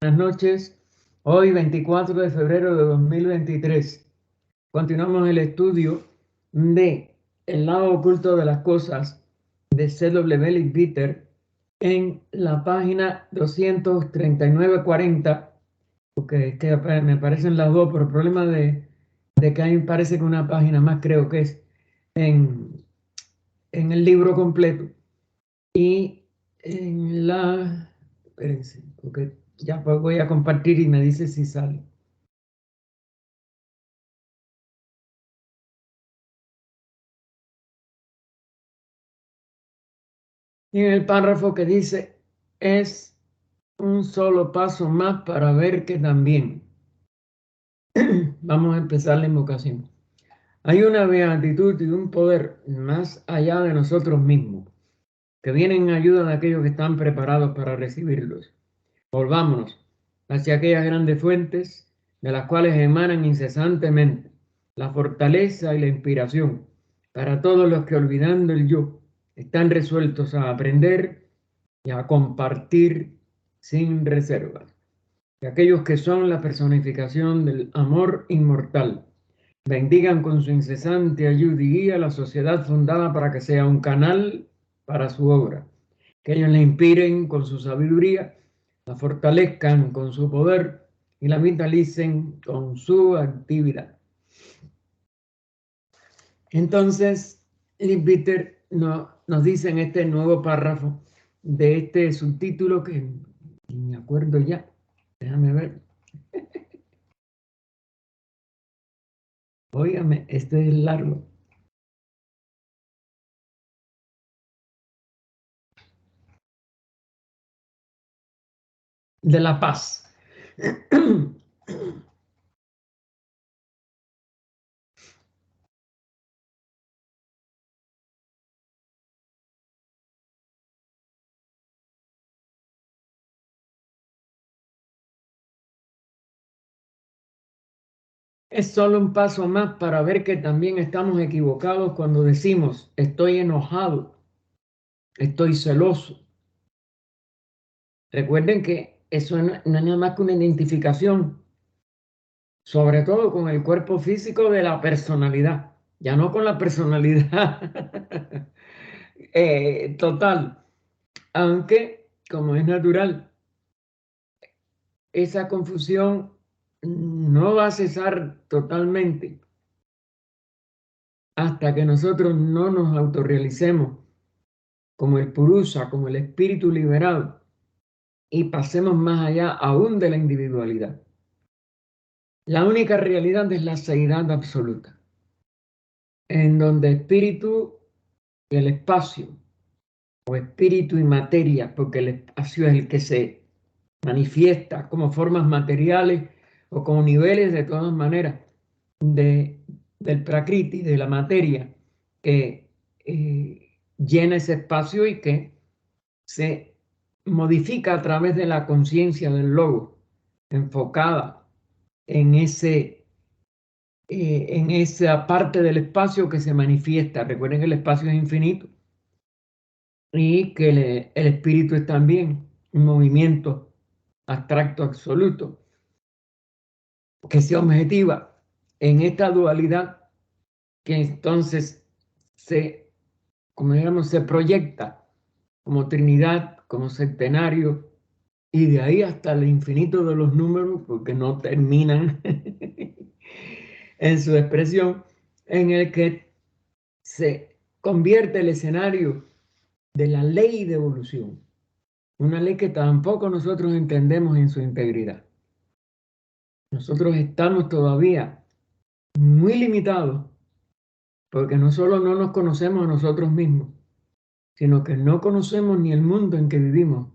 Buenas noches. Hoy, 24 de febrero de 2023, continuamos el estudio de El lado oculto de las cosas de C.W. Leadbeater en la página 239-40, porque es que me parecen las dos, por el problema de que ahí parece que una página más, creo que es en, en el libro completo. Y en la... Espérense, porque ya pues voy a compartir y me dice si sale. Y en el párrafo que dice, es un solo paso más para ver que también. Vamos a empezar la invocación. Hay una beatitud y un poder más allá de nosotros mismos, que vienen en ayuda de aquellos que están preparados para recibirlos. Volvámonos hacia aquellas grandes fuentes de las cuales emanan incesantemente la fortaleza y la inspiración para todos los que, olvidando el yo, están resueltos a aprender y a compartir sin reservas. Y aquellos que son la personificación del amor inmortal, bendigan con su incesante ayuda y guía la sociedad fundada para que sea un canal para su obra. Que ellos la inspiren con su sabiduría, la fortalezcan con su poder y la vitalicen con su actividad. Entonces, Leadbeater nos dice en este nuevo párrafo de este subtítulo que ni me acuerdo ya, déjame ver. Óigame, este es largo. De la paz. Es solo un paso más para ver que también estamos equivocados cuando decimos estoy enojado, estoy celoso. Recuerden que eso no es nada más que una identificación, sobre todo con el cuerpo físico de la personalidad, ya no con la personalidad total, aunque como es natural, esa confusión no va a cesar totalmente hasta que nosotros no nos autorrealicemos como el Purusha, como el espíritu liberado, y pasemos más allá aún de la individualidad. La única realidad es la seidad absoluta, en donde espíritu y el espacio, o espíritu y materia, porque el espacio es el que se manifiesta como formas materiales o como niveles de todas maneras del prakriti, de la materia, que llena ese espacio y que se modifica a través de la conciencia del logo, enfocada en en esa parte del espacio que se manifiesta. Recuerden que el espacio es infinito y que el espíritu es también un movimiento abstracto absoluto que se objetiva en esta dualidad que entonces como digamos, se proyecta como Trinidad, como Septenario, y de ahí hasta el infinito de los números, porque no terminan en su expresión, en el que se convierte el escenario de la ley de evolución, una ley que tampoco nosotros entendemos en su integridad. Nosotros estamos todavía muy limitados porque no solo no nos conocemos a nosotros mismos, sino que no conocemos ni el mundo en que vivimos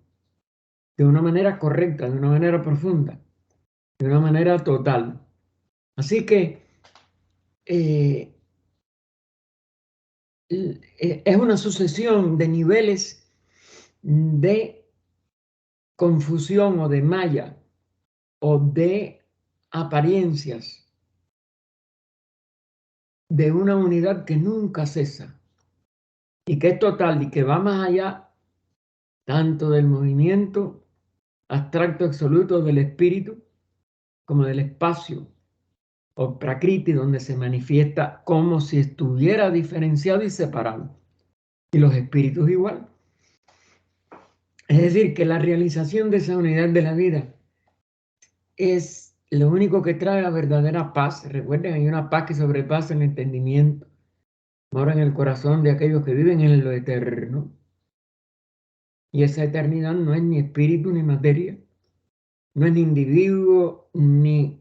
de una manera correcta, de una manera profunda, de una manera total. Así que eh, es una sucesión de niveles de confusión o de malla o de apariencias de una unidad que nunca cesa y que es total y que va más allá tanto del movimiento abstracto absoluto del espíritu, como del espacio o prakriti, donde se manifiesta como si estuviera diferenciado y separado. Y los espíritus igual. Es decir, que la realización de esa unidad de la vida es lo único que trae la verdadera paz. Recuerden, hay una paz que sobrepasa el entendimiento, mora en el corazón de aquellos que viven en lo eterno. Y esa eternidad no es ni espíritu ni materia, no es ni individuo ni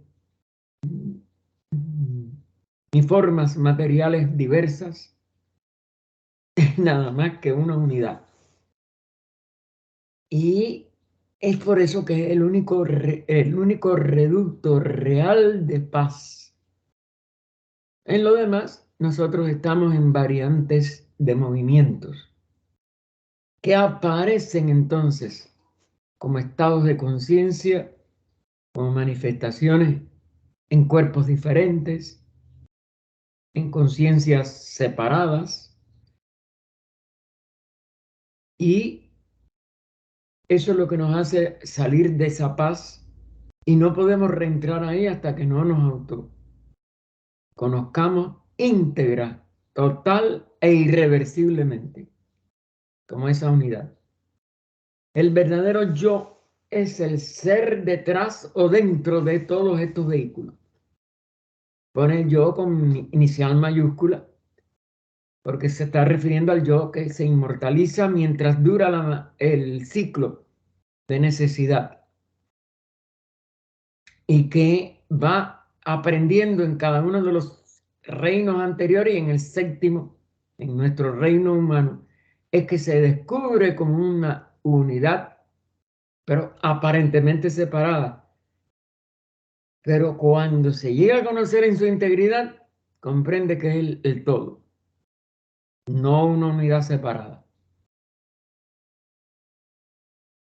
formas materiales diversas, es nada más que una unidad. Y es por eso que es el único reducto real de paz. En lo demás, nosotros estamos en variantes de movimientos que aparecen entonces como estados de conciencia, como manifestaciones en cuerpos diferentes, en conciencias separadas, y eso es lo que nos hace salir de esa paz, y no podemos reentrar ahí hasta que no nos autoconozcamos íntegra, total e irreversiblemente, como esa unidad. El verdadero yo es el ser detrás o dentro de todos estos vehículos. Pone yo con inicial mayúscula, porque se está refiriendo al yo que se inmortaliza mientras dura el ciclo de necesidad y que va aprendiendo en cada uno de los reinos anteriores, y en el séptimo, en nuestro reino humano, es que se descubre como una unidad, pero aparentemente separada. Pero cuando se llega a conocer en su integridad, comprende que es el todo, no una unidad separada.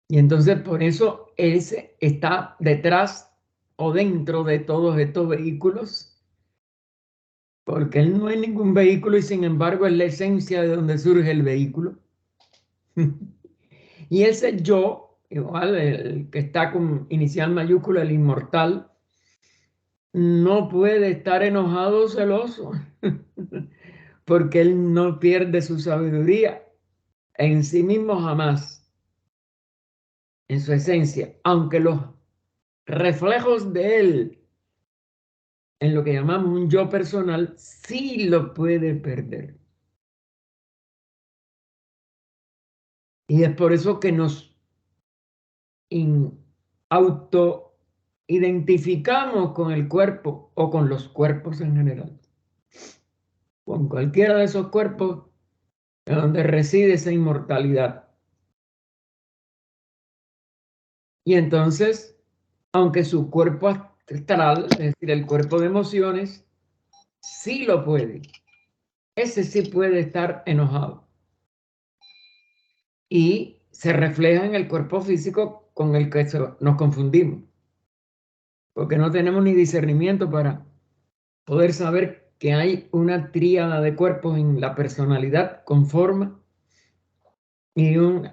Y entonces por eso él está detrás o dentro de todos estos vehículos, porque él no es ningún vehículo y sin embargo es la esencia de donde surge el vehículo. Y ese yo, igual el que está con inicial mayúscula, el inmortal, no puede estar enojado o celoso, porque él no pierde su sabiduría en sí mismo jamás, en su esencia, aunque los reflejos de él en lo que llamamos un yo personal, sí lo puede perder. Y es por eso que nos autoidentificamos con el cuerpo o con los cuerpos en general. Con cualquiera de esos cuerpos en donde reside esa inmortalidad. Y entonces, aunque su cuerpo astral, es decir, el cuerpo de emociones, sí lo puede. Ese sí puede estar enojado. Y se refleja en el cuerpo físico con el que nos confundimos. Porque no tenemos ni discernimiento para poder saber que hay una tríada de cuerpos en la personalidad con forma y un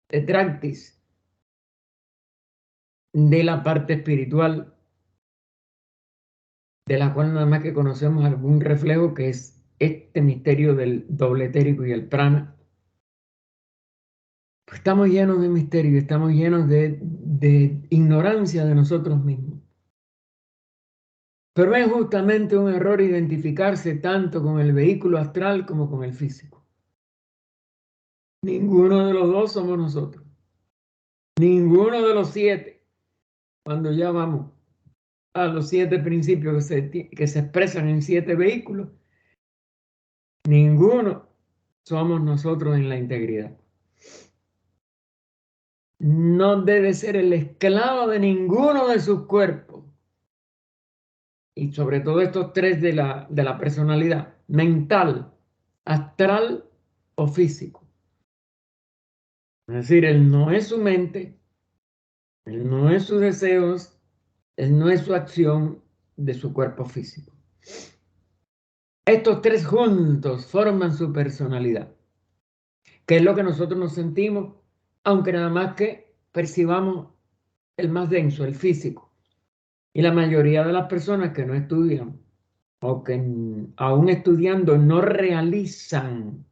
tetractis de la parte espiritual, de la cual nada más que conocemos algún reflejo, que es este misterio del doble etérico y el prana. Pues estamos llenos de misterio, estamos llenos de ignorancia de nosotros mismos. Pero es justamente un error identificarse tanto con el vehículo astral como con el físico. Ninguno de los dos somos nosotros. Ninguno de los 7, cuando ya vamos a los 7 principios que se expresan en 7 vehículos, ninguno somos nosotros en la integridad. No debe ser el esclavo de ninguno de sus cuerpos. Y sobre todo estos 3 de la personalidad, mental, astral o físico. Es decir, él no es su mente, él no es sus deseos, él no es su acción de su cuerpo físico. Estos 3 juntos forman su personalidad, que es lo que nosotros nos sentimos, aunque nada más que percibamos el más denso, el físico. Y la mayoría de las personas que no estudian o que aún estudiando no realizan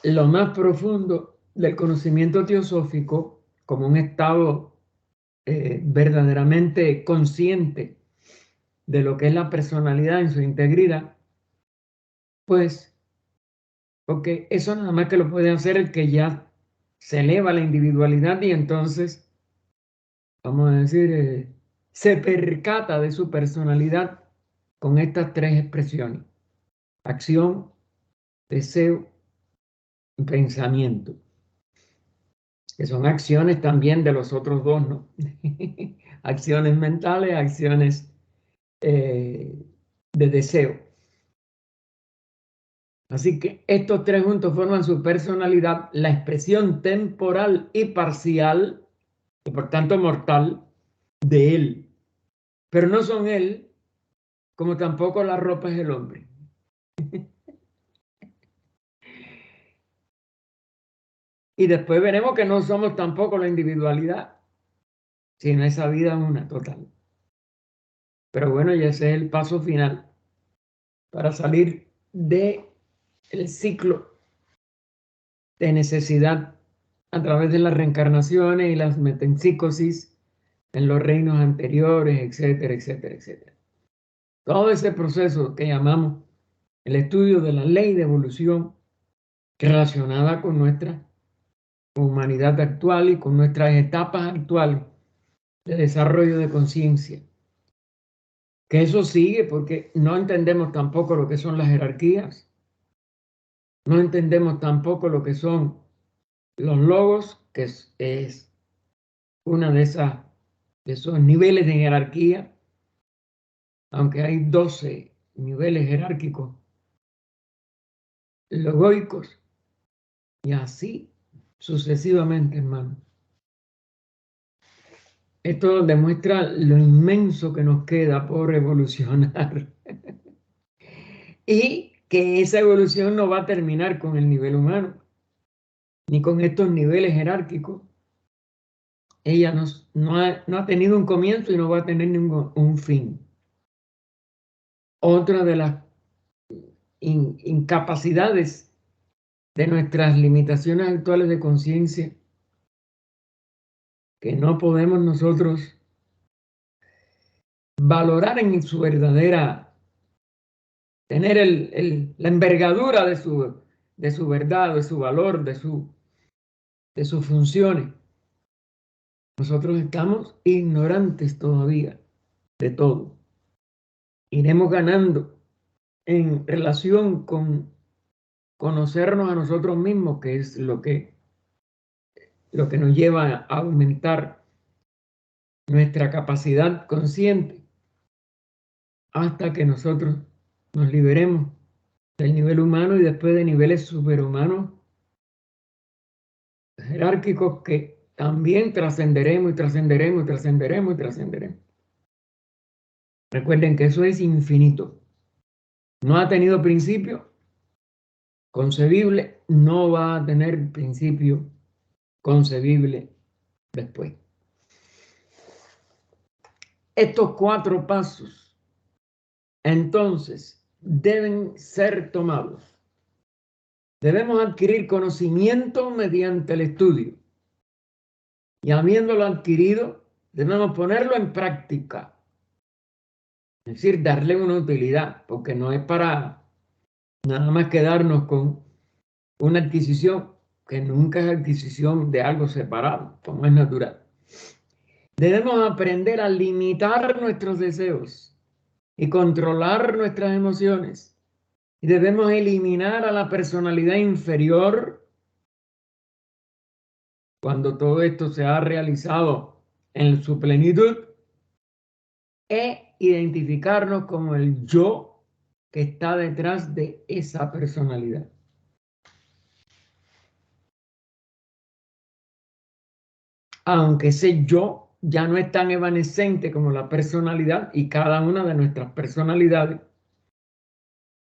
lo más profundo del conocimiento teosófico como un estado verdaderamente consciente de lo que es la personalidad en su integridad, pues, porque eso nada más que lo puede hacer el que ya se eleva la individualidad y entonces, vamos a decir, se percata de su personalidad con estas tres expresiones: acción, deseo y pensamiento, que son acciones también de los otros dos, ¿no? Acciones mentales, acciones de deseo. Así que estos tres juntos forman su personalidad, la expresión temporal y parcial, y por tanto mortal, de él. Pero no son él, como tampoco la ropa es el hombre. Y después veremos que no somos tampoco la individualidad, sino esa vida una total. Pero bueno, ya ese es el paso final para salir del ciclo de necesidad a través de las reencarnaciones y las metempsicosis en los reinos anteriores, etcétera, etcétera, etcétera. Todo ese proceso que llamamos el estudio de la ley de evolución relacionada con nuestra humanidad actual y con nuestras etapas actuales de desarrollo de conciencia. Que eso sigue porque no entendemos tampoco lo que son las jerarquías, no entendemos tampoco lo que son los logos, que es una de esos niveles de jerarquía, aunque hay 12 niveles jerárquicos logoicos, y así sucesivamente, hermano. Esto demuestra lo inmenso que nos queda por evolucionar y que esa evolución no va a terminar con el nivel humano, ni con estos niveles jerárquicos. Ella no ha tenido un comienzo y no va a tener un fin. Otra de las incapacidades de nuestras limitaciones actuales de conciencia, que no podemos nosotros valorar en su verdadera, tener la envergadura de su verdad, de su valor, de sus funciones. Nosotros estamos ignorantes todavía de todo. Iremos ganando en relación con conocernos a nosotros mismos, que es lo que nos lleva a aumentar nuestra capacidad consciente hasta que nosotros nos liberemos del nivel humano y después de niveles superhumanos jerárquicos que también trascenderemos y trascenderemos y trascenderemos y trascenderemos. Recuerden que eso es infinito. No ha tenido principio concebible, no va a tener principio concebible después. Estos 4 pasos, entonces, deben ser tomados. Debemos adquirir conocimiento mediante el estudio. Y habiéndolo adquirido, debemos ponerlo en práctica. Es decir, darle una utilidad, porque no es para nada más quedarnos con una adquisición que nunca es adquisición de algo separado, como es natural. Debemos aprender a limitar nuestros deseos y controlar nuestras emociones. Y debemos eliminar a la personalidad inferior cuando todo esto se ha realizado en su plenitud e identificarnos como el yo que está detrás de esa personalidad. Aunque ese yo ya no es tan evanescente como la personalidad y cada una de nuestras personalidades,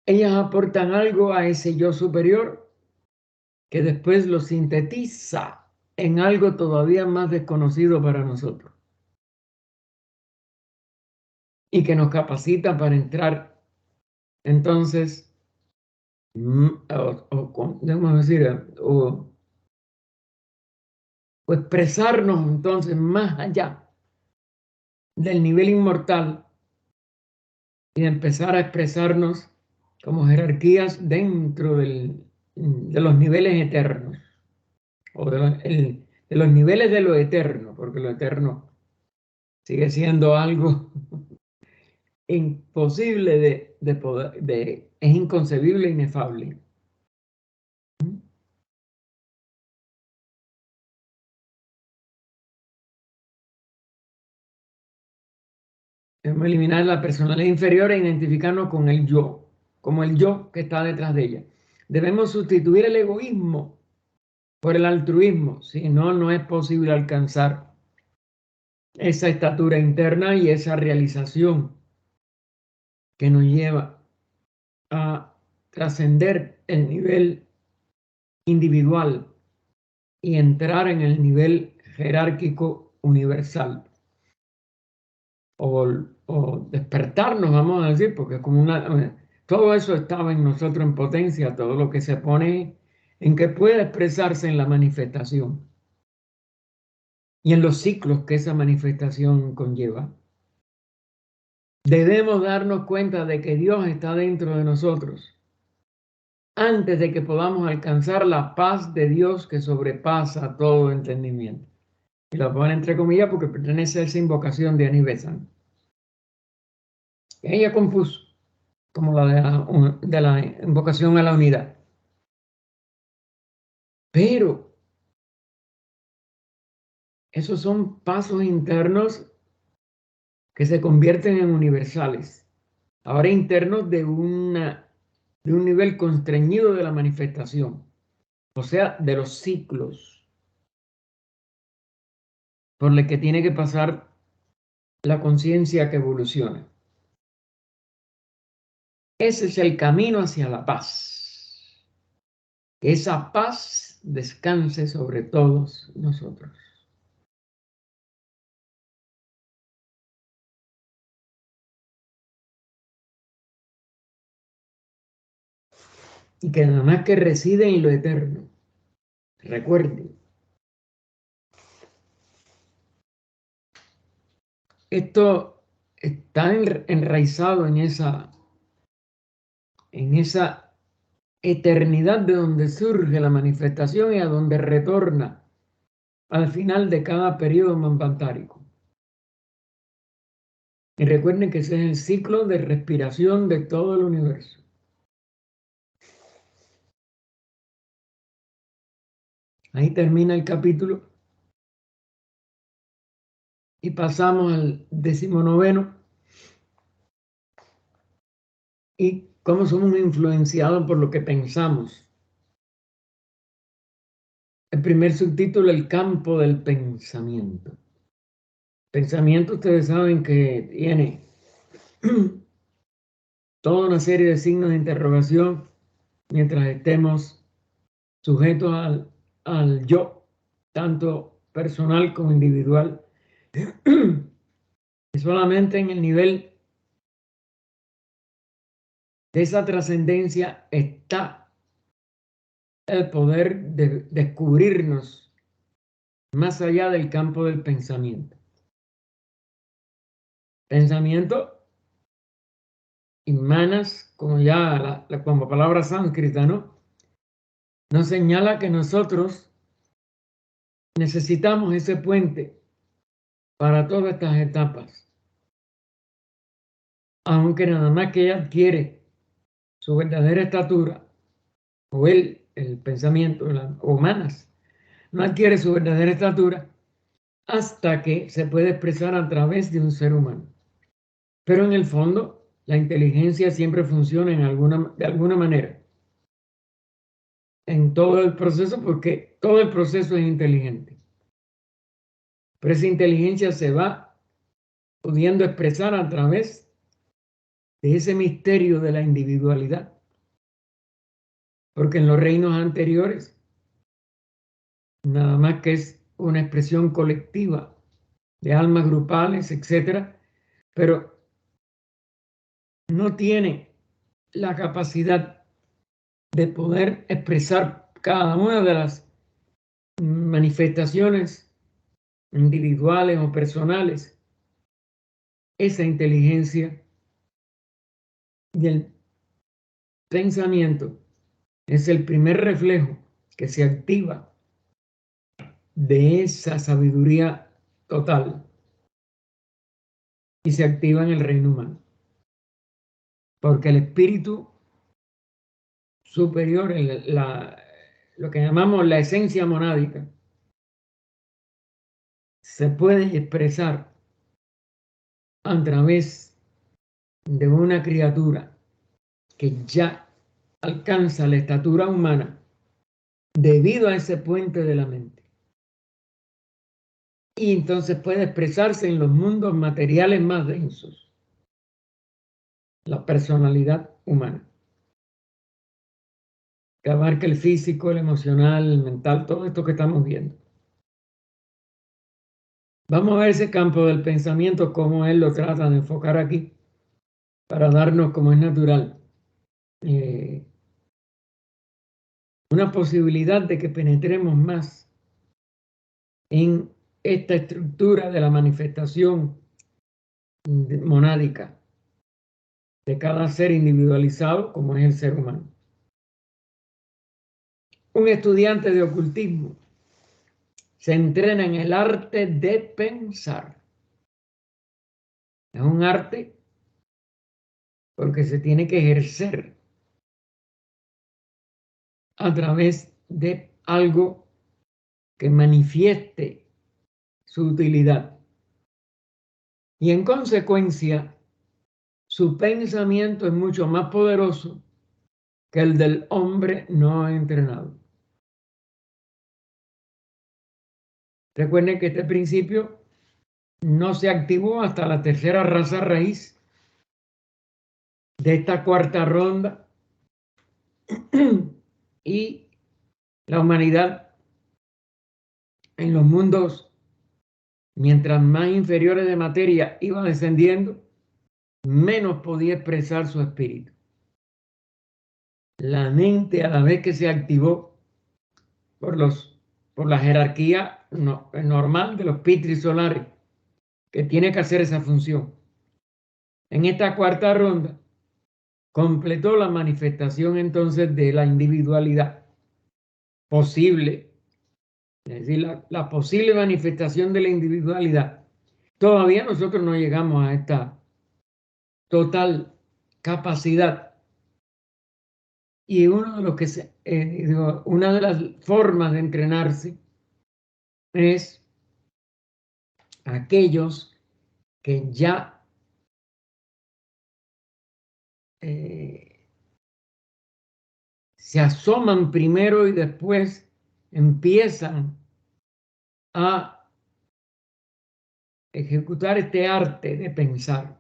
ellas aportan algo a ese yo superior que después lo sintetiza en algo todavía más desconocido para nosotros y que nos capacita para entrar entonces, debemos decir, o expresarnos entonces más allá del nivel inmortal y de empezar a expresarnos como jerarquías dentro de los niveles eternos, o de los niveles de lo eterno, porque lo eterno sigue siendo algo imposible de poder, es inconcebible e inefable. Debemos eliminar la personalidad inferior e identificarnos con el yo, como el yo que está detrás de ella. Debemos sustituir el egoísmo por el altruismo, si no, no es posible alcanzar esa estatura interna y esa realización que nos lleva a trascender el nivel individual y entrar en el nivel jerárquico universal. O despertarnos, vamos a decir, porque es como todo eso estaba en nosotros en potencia, todo lo que se pone en que pueda expresarse en la manifestación y en los ciclos que esa manifestación conlleva. Debemos darnos cuenta de que Dios está dentro de nosotros antes de que podamos alcanzar la paz de Dios que sobrepasa todo entendimiento. Y lo ponen entre comillas porque pertenece a esa invocación de Annie Besant. Ella compuso como la de la invocación a la unidad. Pero esos son pasos internos que se convierten en universales. Ahora internos de un nivel constreñido de la manifestación, o sea, de los ciclos por los que tiene que pasar la conciencia que evoluciona. Ese es el camino hacia la paz. Que esa paz descanse sobre todos nosotros. Y que nada más que reside en lo eterno. Recuerden, esto está enraizado en esa eternidad de donde surge la manifestación y a donde retorna al final de cada periodo manvantárico. Y recuerden que ese es el ciclo de respiración de todo el universo. Ahí termina el capítulo y pasamos al 19º y cómo somos influenciados por lo que pensamos. El primer subtítulo, el campo del pensamiento. Pensamiento, ustedes saben que tiene toda una serie de signos de interrogación mientras estemos sujetos al yo, tanto personal como individual. Y solamente en el nivel de esa trascendencia está el poder de descubrirnos más allá del campo del pensamiento. Pensamiento y manas, como ya como palabra sánscrita, ¿no? Nos señala que nosotros necesitamos ese puente para todas estas etapas. Aunque nada más que ella adquiere su verdadera estatura, o el pensamiento, o manas, no adquiere su verdadera estatura hasta que se puede expresar a través de un ser humano. Pero en el fondo, la inteligencia siempre funciona de alguna manera en todo el proceso porque todo el proceso es inteligente. Pero esa inteligencia se va pudiendo expresar a través de ese misterio de la individualidad. Porque en los reinos anteriores nada más que es una expresión colectiva de almas grupales, etcétera, pero no tiene la capacidad de poder expresar cada una de las manifestaciones individuales o personales. Esa inteligencia y el pensamiento es el primer reflejo que se activa de esa sabiduría total y se activa en el reino humano. Porque el espíritu superior, lo que llamamos la esencia monádica, se puede expresar a través de una criatura que ya alcanza la estatura humana debido a ese puente de la mente. Y entonces puede expresarse en los mundos materiales más densos, la personalidad humana, que abarca el físico, el emocional, el mental, todo esto que estamos viendo. Vamos a ver ese campo del pensamiento, cómo él lo trata de enfocar aquí, para darnos, como es natural, una posibilidad de que penetremos más en esta estructura de la manifestación monádica de cada ser individualizado como es el ser humano. Un estudiante de ocultismo se entrena en el arte de pensar. Es un arte porque se tiene que ejercer a través de algo que manifieste su utilidad. Y en consecuencia, su pensamiento es mucho más poderoso que el del hombre no entrenado. Recuerden que este principio no se activó hasta la tercera raza raíz de esta cuarta ronda y la humanidad en los mundos, mientras más inferiores de materia iba descendiendo, menos podía expresar su espíritu. La mente, a la vez que se activó por la jerarquía normal de los pitris solares, que tiene que hacer esa función, en esta cuarta ronda completó la manifestación entonces de la individualidad posible, es decir, la posible manifestación de la individualidad. Todavía nosotros no llegamos a esta total capacidad. Y uno de los que una de las formas de entrenarse es aquellos que ya se asoman primero y después empiezan a ejecutar este arte de pensar,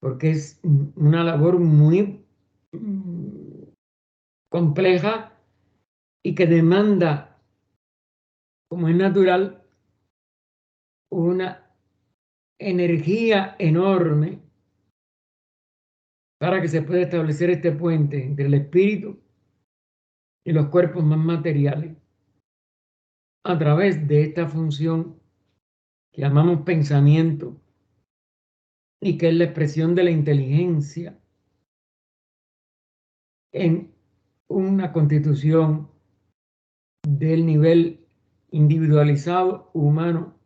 porque es una labor muy compleja y que demanda, como es natural, una energía enorme para que se pueda establecer este puente entre el espíritu y los cuerpos más materiales a través de esta función que llamamos pensamiento y que es la expresión de la inteligencia en una constitución del nivel individualizado humano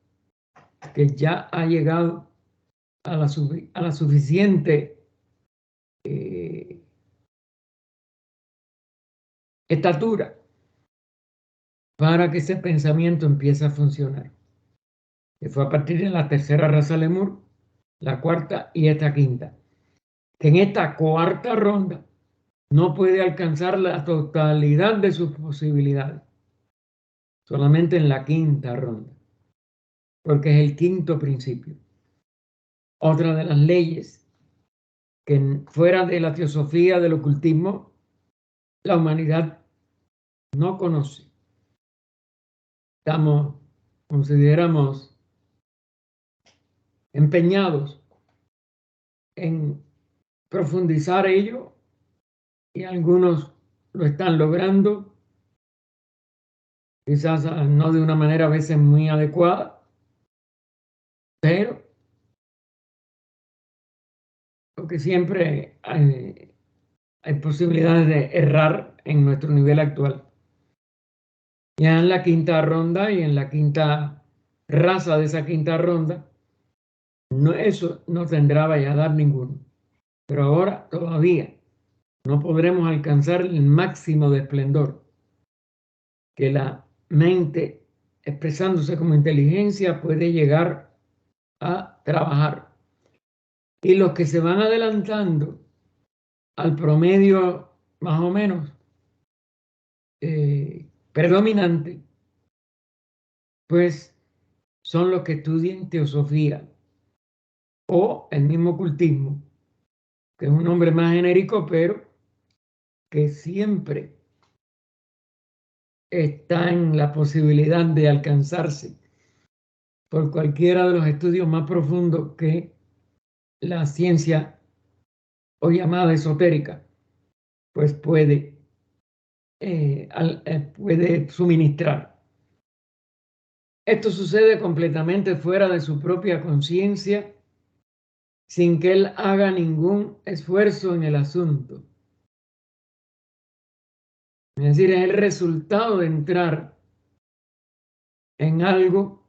que ya ha llegado a la suficiente estatura para que ese pensamiento empiece a funcionar. Que fue a partir de la tercera raza Lemur, la cuarta y esta quinta. Que en esta cuarta ronda no puede alcanzar la totalidad de sus posibilidades, solamente en la quinta ronda, porque es el quinto principio. Otra de las leyes que fuera de la teosofía del ocultismo, la humanidad no conoce, consideramos empeñados en profundizar ello, y algunos lo están logrando, quizás no de una manera a veces muy adecuada, pero porque siempre hay posibilidades de errar en nuestro nivel actual. Ya en la quinta ronda y en la quinta raza de esa quinta ronda, eso no tendrá valladar ninguno. Pero ahora todavía no podremos alcanzar el máximo de esplendor que la mente, expresándose como inteligencia, puede llegar a trabajar. Y los que se van adelantando al promedio más o menos predominante, pues son los que estudian teosofía o el mismo ocultismo, que es un nombre más genérico, pero que siempre está en la posibilidad de alcanzarse por cualquiera de los estudios más profundos que la ciencia o llamada esotérica pues puede suministrar. Esto sucede completamente fuera de su propia conciencia, sin que él haga ningún esfuerzo en el asunto. Es decir, es el resultado de entrar en algo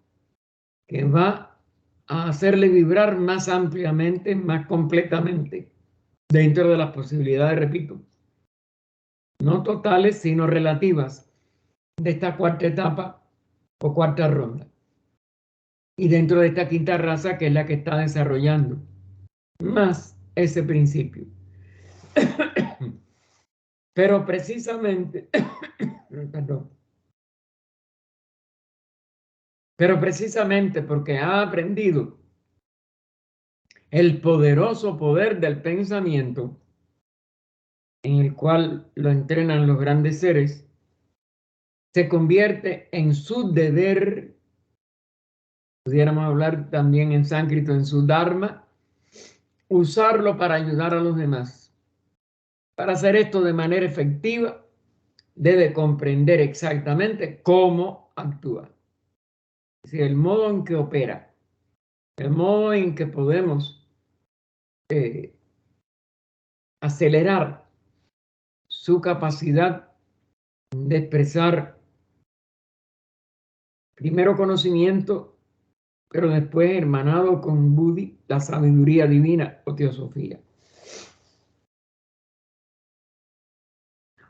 que va a hacerle vibrar más ampliamente, más completamente, dentro de las posibilidades, repito, no totales, sino relativas, de esta cuarta etapa o cuarta ronda. Y dentro de esta quinta raza, que es la que está desarrollando más ese principio. Pero precisamente, perdón, pero precisamente porque ha aprendido el poderoso poder del pensamiento, en el cual lo entrenan los grandes seres, se convierte en su deber, pudiéramos hablar también en sánscrito, en su dharma, usarlo para ayudar a los demás. Para hacer esto de manera efectiva, debe comprender exactamente cómo actúa. Es decir, el modo en que opera, el modo en que podemos acelerar su capacidad de expresar primero conocimiento, pero después hermanado con Buddhi, la sabiduría divina o teosofía.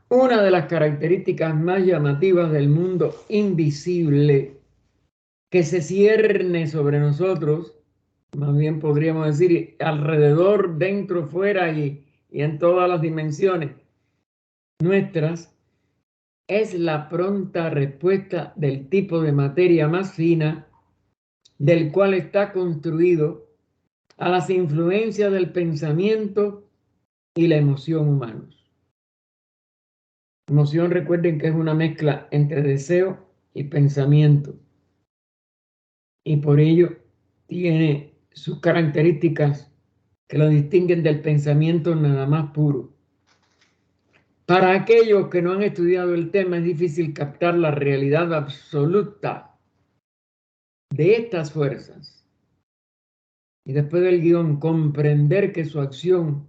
Una de las características más llamativas del mundo invisible que se cierne sobre nosotros, más bien podríamos decir alrededor, dentro, fuera y en todas las dimensiones nuestras, es la pronta respuesta del tipo de materia más fina del cual está construido a las influencias del pensamiento y la emoción humanos. Emoción, recuerden que es una mezcla entre deseo y pensamiento, y por ello tiene sus características que lo distinguen del pensamiento nada más puro. Para aquellos que no han estudiado el tema, es difícil captar la realidad absoluta de estas fuerzas. Y después del guión, comprender que su acción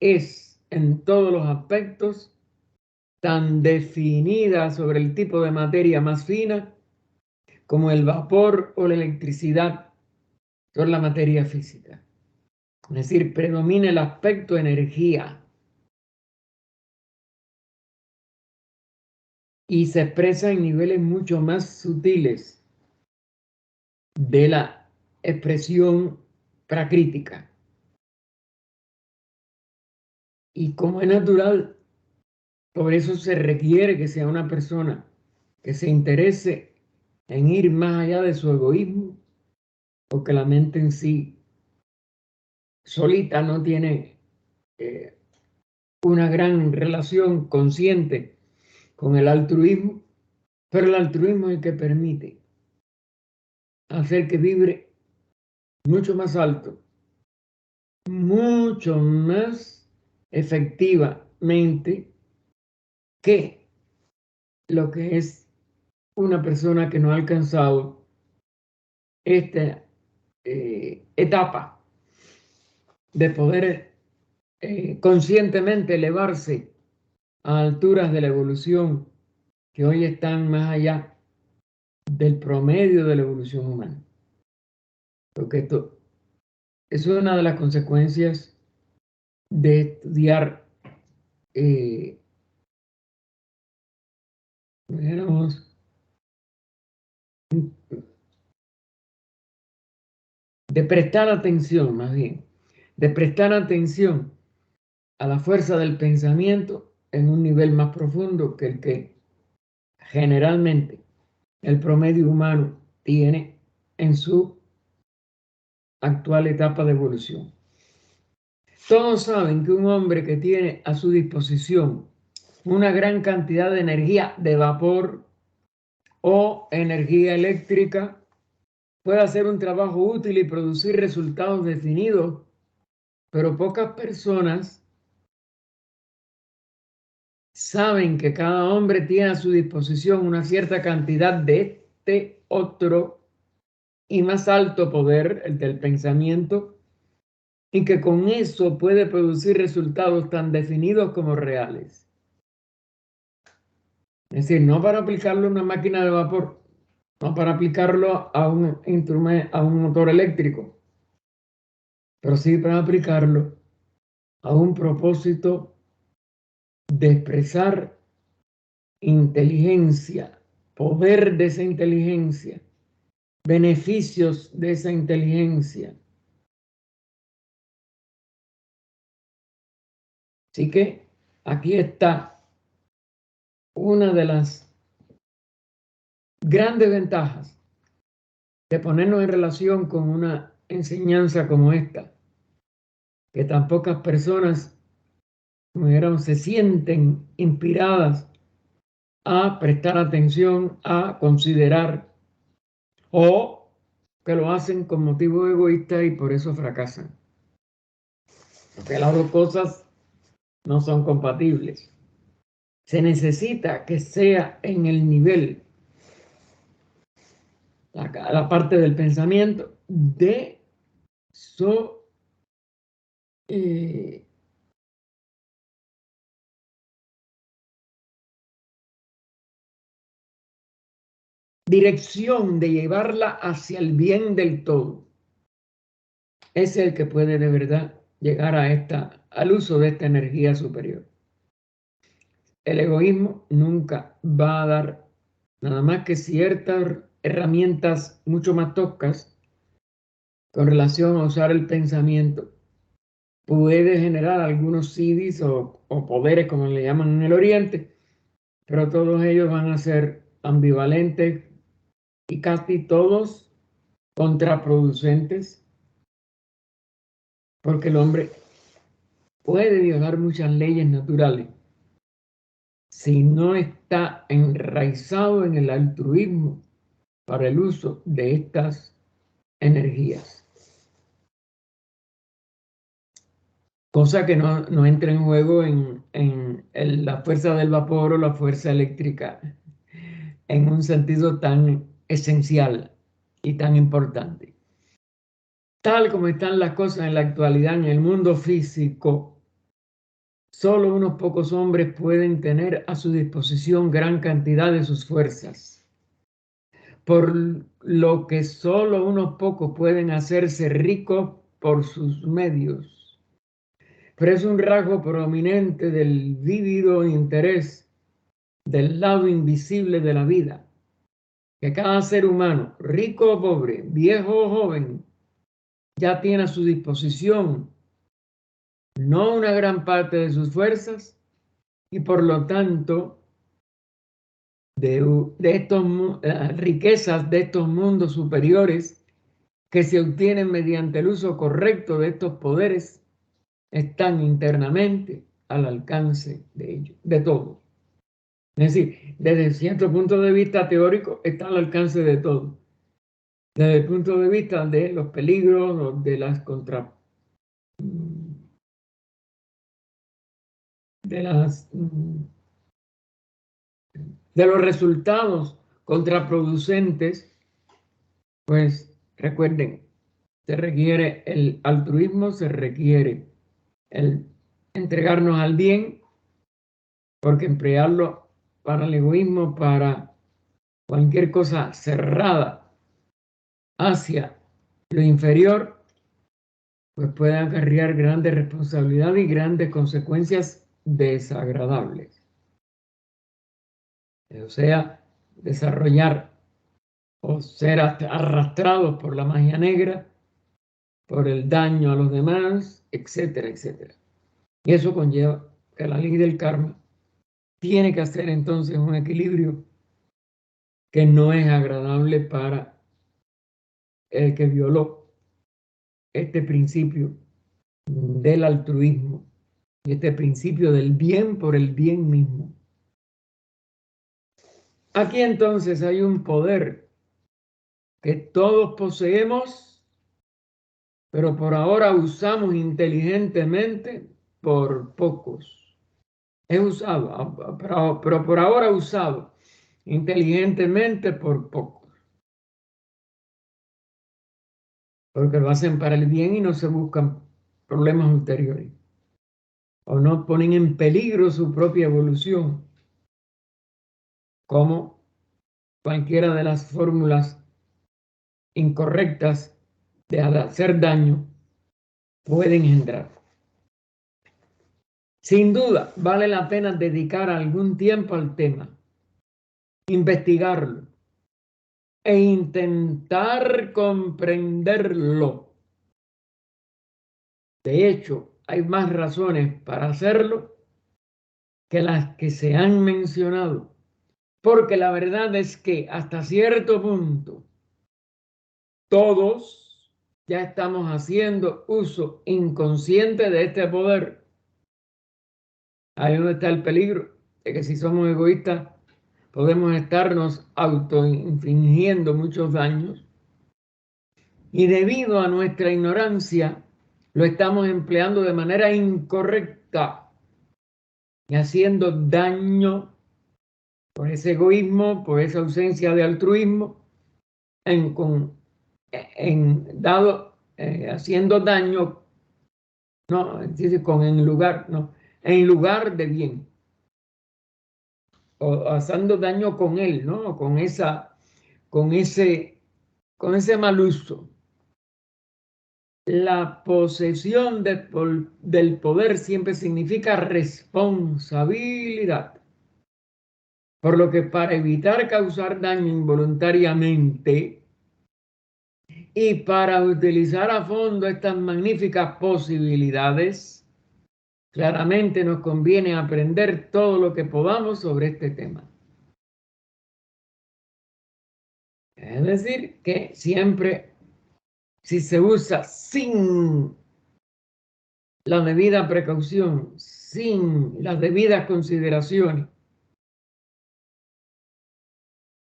es en todos los aspectos tan definida sobre el tipo de materia más fina como el vapor o la electricidad sobre la materia física. Es decir, predomina el aspecto energía y se expresa en niveles mucho más sutiles de la expresión pracrítica. Y como es natural, por eso se requiere que sea una persona que se interese en ir más allá de su egoísmo, porque la mente en sí solita no tiene una gran relación consciente con el altruismo, Pero el altruismo es el que permite hacer que vibre mucho más alto, mucho más efectivamente que lo que es una persona que no ha alcanzado esta etapa de poder conscientemente elevarse a alturas de la evolución que hoy están más allá del promedio de la evolución humana. Porque esto es una de las consecuencias de estudiar, dijéramos, de prestar atención, más bien, de prestar atención a la fuerza del pensamiento en un nivel más profundo que el que generalmente el promedio humano tiene en su actual etapa de evolución. Todos saben que un hombre que tiene a su disposición una gran cantidad de energía de vapor o energía eléctrica puede hacer un trabajo útil y producir resultados definidos, pero pocas personas saben que cada hombre tiene a su disposición una cierta cantidad de este otro y más alto poder, el del pensamiento, y que con eso puede producir resultados tan definidos como reales. Es decir, no para aplicarlo a una máquina de vapor, no para aplicarlo a un instrumento, a un motor eléctrico, pero sí para aplicarlo a un propósito de expresar inteligencia, poder de esa inteligencia, beneficios de esa inteligencia. Así que aquí está una de las grandes ventajas de ponernos en relación con una enseñanza como esta, que tan pocas personas se sienten inspiradas a prestar atención, a considerar, o que lo hacen con motivo egoísta y por eso fracasan. Porque las dos cosas no son compatibles. Se necesita que sea en el nivel, la parte del pensamiento, de su dirección de llevarla hacia el bien del todo. Es el que puede de verdad llegar al uso de esta energía superior. El egoísmo nunca va a dar nada más que ciertas herramientas mucho más toscas con relación a usar el pensamiento. Puede generar algunos siddhis o poderes, como le llaman en el Oriente, pero todos ellos van a ser ambivalentes y casi todos contraproducentes, porque el hombre puede violar muchas leyes naturales si no está enraizado en el altruismo para el uso de estas energías. Cosa que no entra en juego en la fuerza del vapor o la fuerza eléctrica en un sentido tan esencial y tan importante. Tal como están las cosas en la actualidad en el mundo físico, solo unos pocos hombres pueden tener a su disposición gran cantidad de sus fuerzas, por lo que solo unos pocos pueden hacerse ricos por sus medios. Pero es un rasgo prominente del vívido interés del lado invisible de la vida, que cada ser humano, rico o pobre, viejo o joven, ya tiene a su disposición no una gran parte de sus fuerzas y por lo tanto de estos riquezas de estos mundos superiores que se obtienen mediante el uso correcto de estos poderes están internamente al alcance de ellos, de todos. Es decir, desde cierto punto de vista teórico está al alcance de todo. Desde el punto de vista de los peligros, de las de las de los resultados contraproducentes, pues recuerden, se requiere el altruismo, se requiere el entregarnos al bien, porque emplearlo para el egoísmo, para cualquier cosa cerrada hacia lo inferior, pues puede acarrear grandes responsabilidades y grandes consecuencias desagradables. O sea, desarrollar o ser arrastrados por la magia negra, por el daño a los demás, etcétera, etcétera. Y eso conlleva que la ley del karma tiene que hacer entonces un equilibrio que no es agradable para el que violó este principio del altruismo y este principio del bien por el bien mismo. Aquí entonces hay un poder que todos poseemos, pero por ahora usamos inteligentemente por pocos. Es usado, pero por ahora usado inteligentemente por pocos. Porque lo hacen para el bien y no se buscan problemas ulteriores. O no ponen en peligro su propia evolución, como cualquiera de las fórmulas incorrectas de hacer daño pueden engendrar. Sin duda, vale la pena dedicar algún tiempo al tema, investigarlo e intentar comprenderlo. De hecho, hay más razones para hacerlo que las que se han mencionado, porque la verdad es que hasta cierto punto todos ya estamos haciendo uso inconsciente de este poder. Ahí es donde está el peligro, de que si somos egoístas podemos estarnos autoinfligiendo muchos daños y debido a nuestra ignorancia lo estamos empleando de manera incorrecta y haciendo daño por ese egoísmo, por esa ausencia de altruismo, haciendo daño, no, con en lugar de bien, o haciendo daño con él, ¿no? Con ese mal uso. La posesión del poder siempre significa responsabilidad. Por lo que para evitar causar daño involuntariamente y para utilizar a fondo estas magníficas posibilidades, claramente nos conviene aprender todo lo que podamos sobre este tema. Es decir, que siempre, si se usa sin la debida precaución, sin las debidas consideraciones,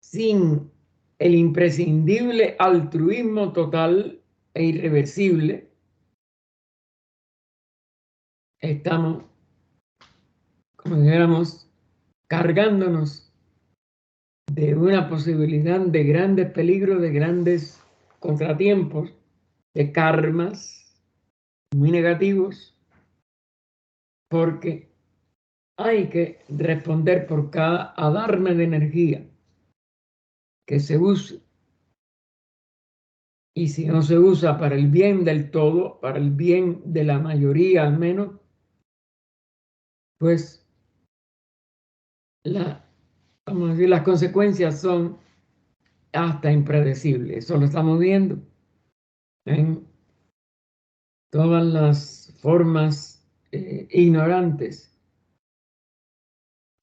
sin el imprescindible altruismo total e irreversible, estamos, como dijéramos, cargándonos de una posibilidad de grandes peligros, de grandes contratiempos, de karmas muy negativos, porque hay que responder por cada alarme de energía que se use. Y si no se usa para el bien del todo, para el bien de la mayoría al menos, pues vamos a decir, las consecuencias son hasta impredecibles. Eso lo estamos viendo en todas las formas ignorantes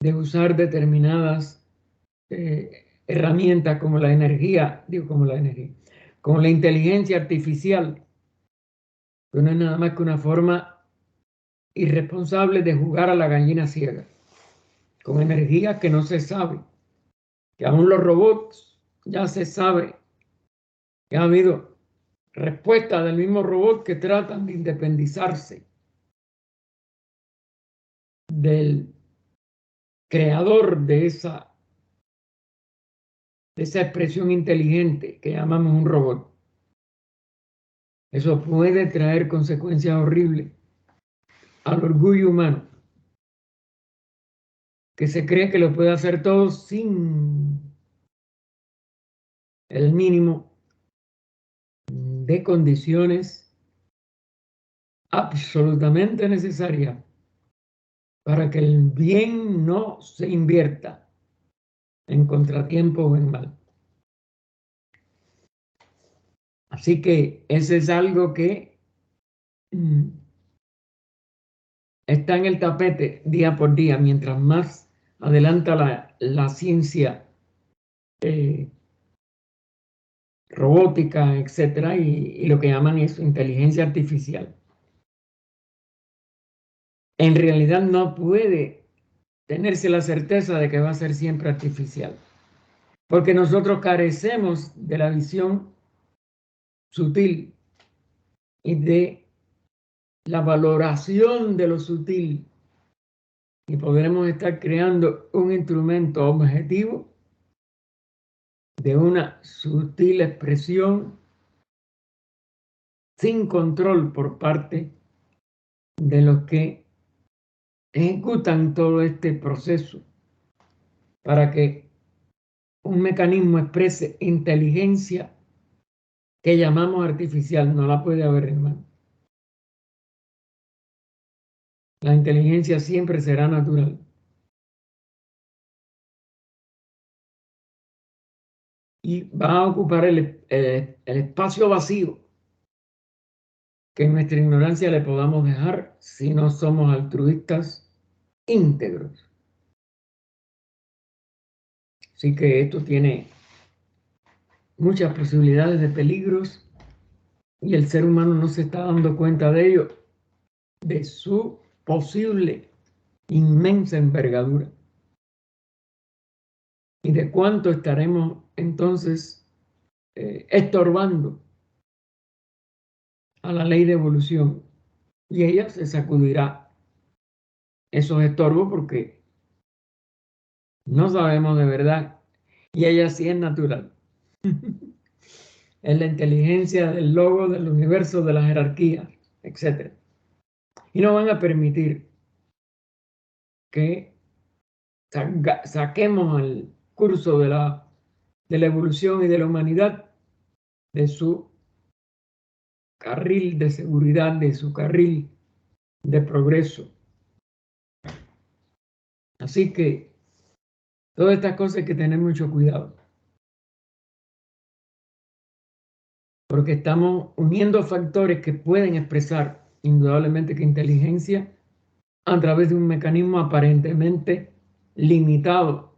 de usar determinadas herramientas como la energía, como la inteligencia artificial, que no es nada más que una forma irresponsable de jugar a la gallina ciega, con energía que no se sabe, que aún los robots ya se sabe que ha habido respuestas del mismo robot que tratan de independizarse del creador de esa expresión inteligente que llamamos un robot. Eso puede traer consecuencias horribles al orgullo humano, que se cree que lo puede hacer todo sin el mínimo de condiciones absolutamente necesarias para que el bien no se invierta en contratiempo o en mal. Así que ese es algo que está en el tapete día por día, mientras más adelanta la ciencia robótica, etcétera, y lo que llaman eso, inteligencia artificial. En realidad no puede tenerse la certeza de que va a ser siempre artificial, porque nosotros carecemos de la visión sutil y de la valoración de lo sutil, y podremos estar creando un instrumento objetivo de una sutil expresión sin control por parte de los que ejecutan todo este proceso para que un mecanismo exprese inteligencia que llamamos artificial. No la puede haber, hermano. La inteligencia siempre será natural. Y va a ocupar el espacio vacío que en nuestra ignorancia le podamos dejar si no somos altruistas íntegros. Así que esto tiene muchas posibilidades de peligros y el ser humano no se está dando cuenta de ello, de su posible inmensa envergadura y de cuánto estaremos entonces estorbando a la ley de evolución, y ella se sacudirá esos estorbos porque no sabemos de verdad, y ella sí es natural. Es la inteligencia del logo, del universo, de la jerarquía, etc. Y no van a permitir que saquemos al curso de la evolución y de la humanidad de su carril de seguridad, de su carril de progreso. Así que todas estas cosas hay que tener mucho cuidado, porque estamos uniendo factores que pueden expresar indudablemente que inteligencia a través de un mecanismo aparentemente limitado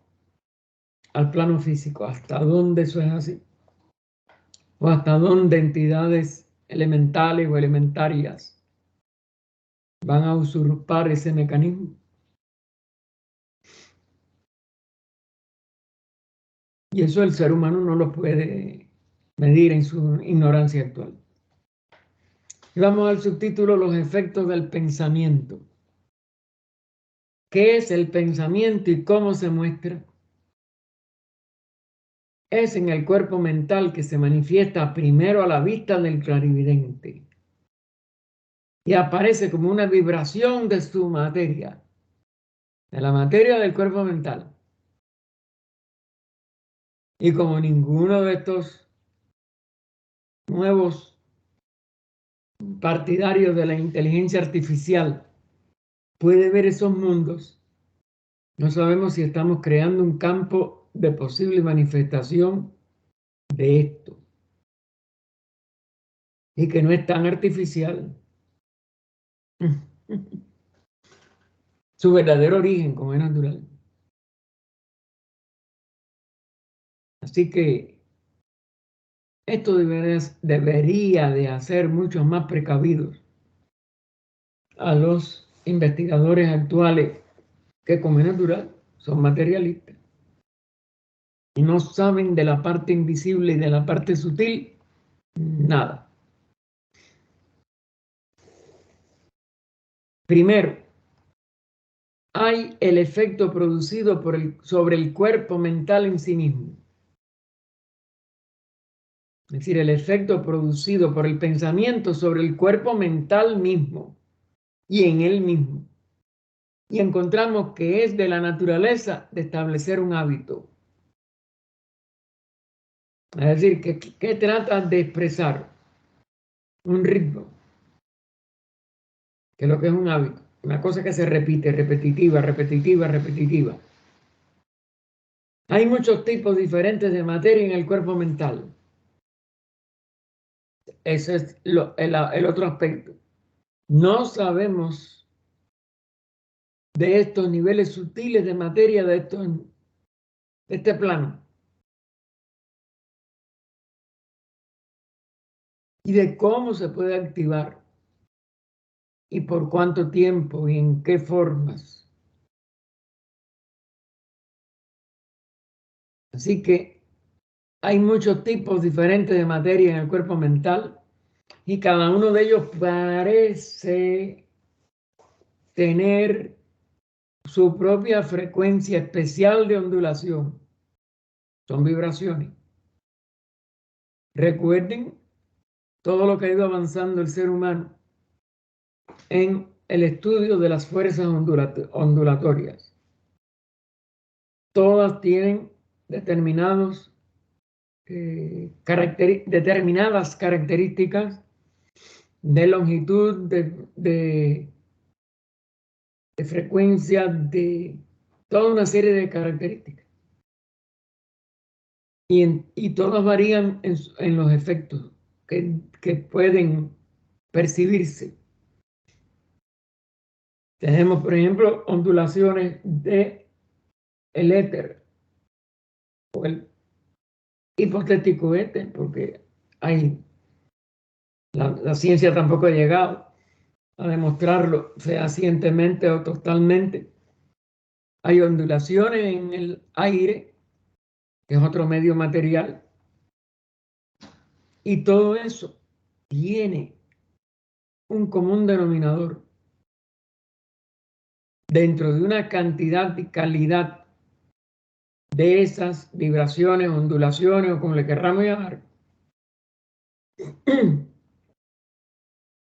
al plano físico. ¿Hasta dónde eso es así? ¿O hasta dónde entidades elementales o elementarias van a usurpar ese mecanismo? Y eso el ser humano no lo puede medir en su ignorancia actual. Y vamos al subtítulo: los efectos del pensamiento. ¿Qué es el pensamiento y cómo se muestra? Es en el cuerpo mental que se manifiesta primero a la vista del clarividente y aparece como una vibración de su materia, de la materia del cuerpo mental. Y como ninguno de estos nuevos partidarios de la inteligencia artificial puede ver esos mundos, no sabemos si estamos creando un campo de posible manifestación de esto, y que no es tan artificial. Su verdadero origen, como es natural. Así que esto debería de hacer mucho más precavidos a los investigadores actuales, que como es natural, son materialistas. Y no saben de la parte invisible y de la parte sutil nada. Primero, hay el efecto producido sobre el cuerpo mental en sí mismo. Es decir, el efecto producido por el pensamiento sobre el cuerpo mental mismo y en él mismo. Y encontramos que es de la naturaleza de establecer un hábito. Es decir, que trata de expresar un ritmo, que es lo que es un hábito, una cosa que se repite, repetitiva, repetitiva, repetitiva. Hay muchos tipos diferentes de materia en el cuerpo mental. Ese es el otro aspecto. No sabemos de estos niveles sutiles de materia de este plano y de cómo se puede activar y por cuánto tiempo y en qué formas. Así que hay muchos tipos diferentes de materia en el cuerpo mental y cada uno de ellos parece tener su propia frecuencia especial de ondulación. Son vibraciones. Recuerden todo lo que ha ido avanzando el ser humano en el estudio de las fuerzas ondulatorias. Todas tienen determinadas características de longitud, de frecuencia, de toda una serie de características. Y todas varían en los efectos que pueden percibirse. Tenemos, por ejemplo, ondulaciones del éter o el hipotético éter, porque la ciencia tampoco ha llegado a demostrarlo fehacientemente o totalmente. Hay ondulaciones en el aire, que es otro medio material, y todo eso tiene un común denominador dentro de una cantidad y calidad de esas vibraciones, ondulaciones o como le querramos llamar.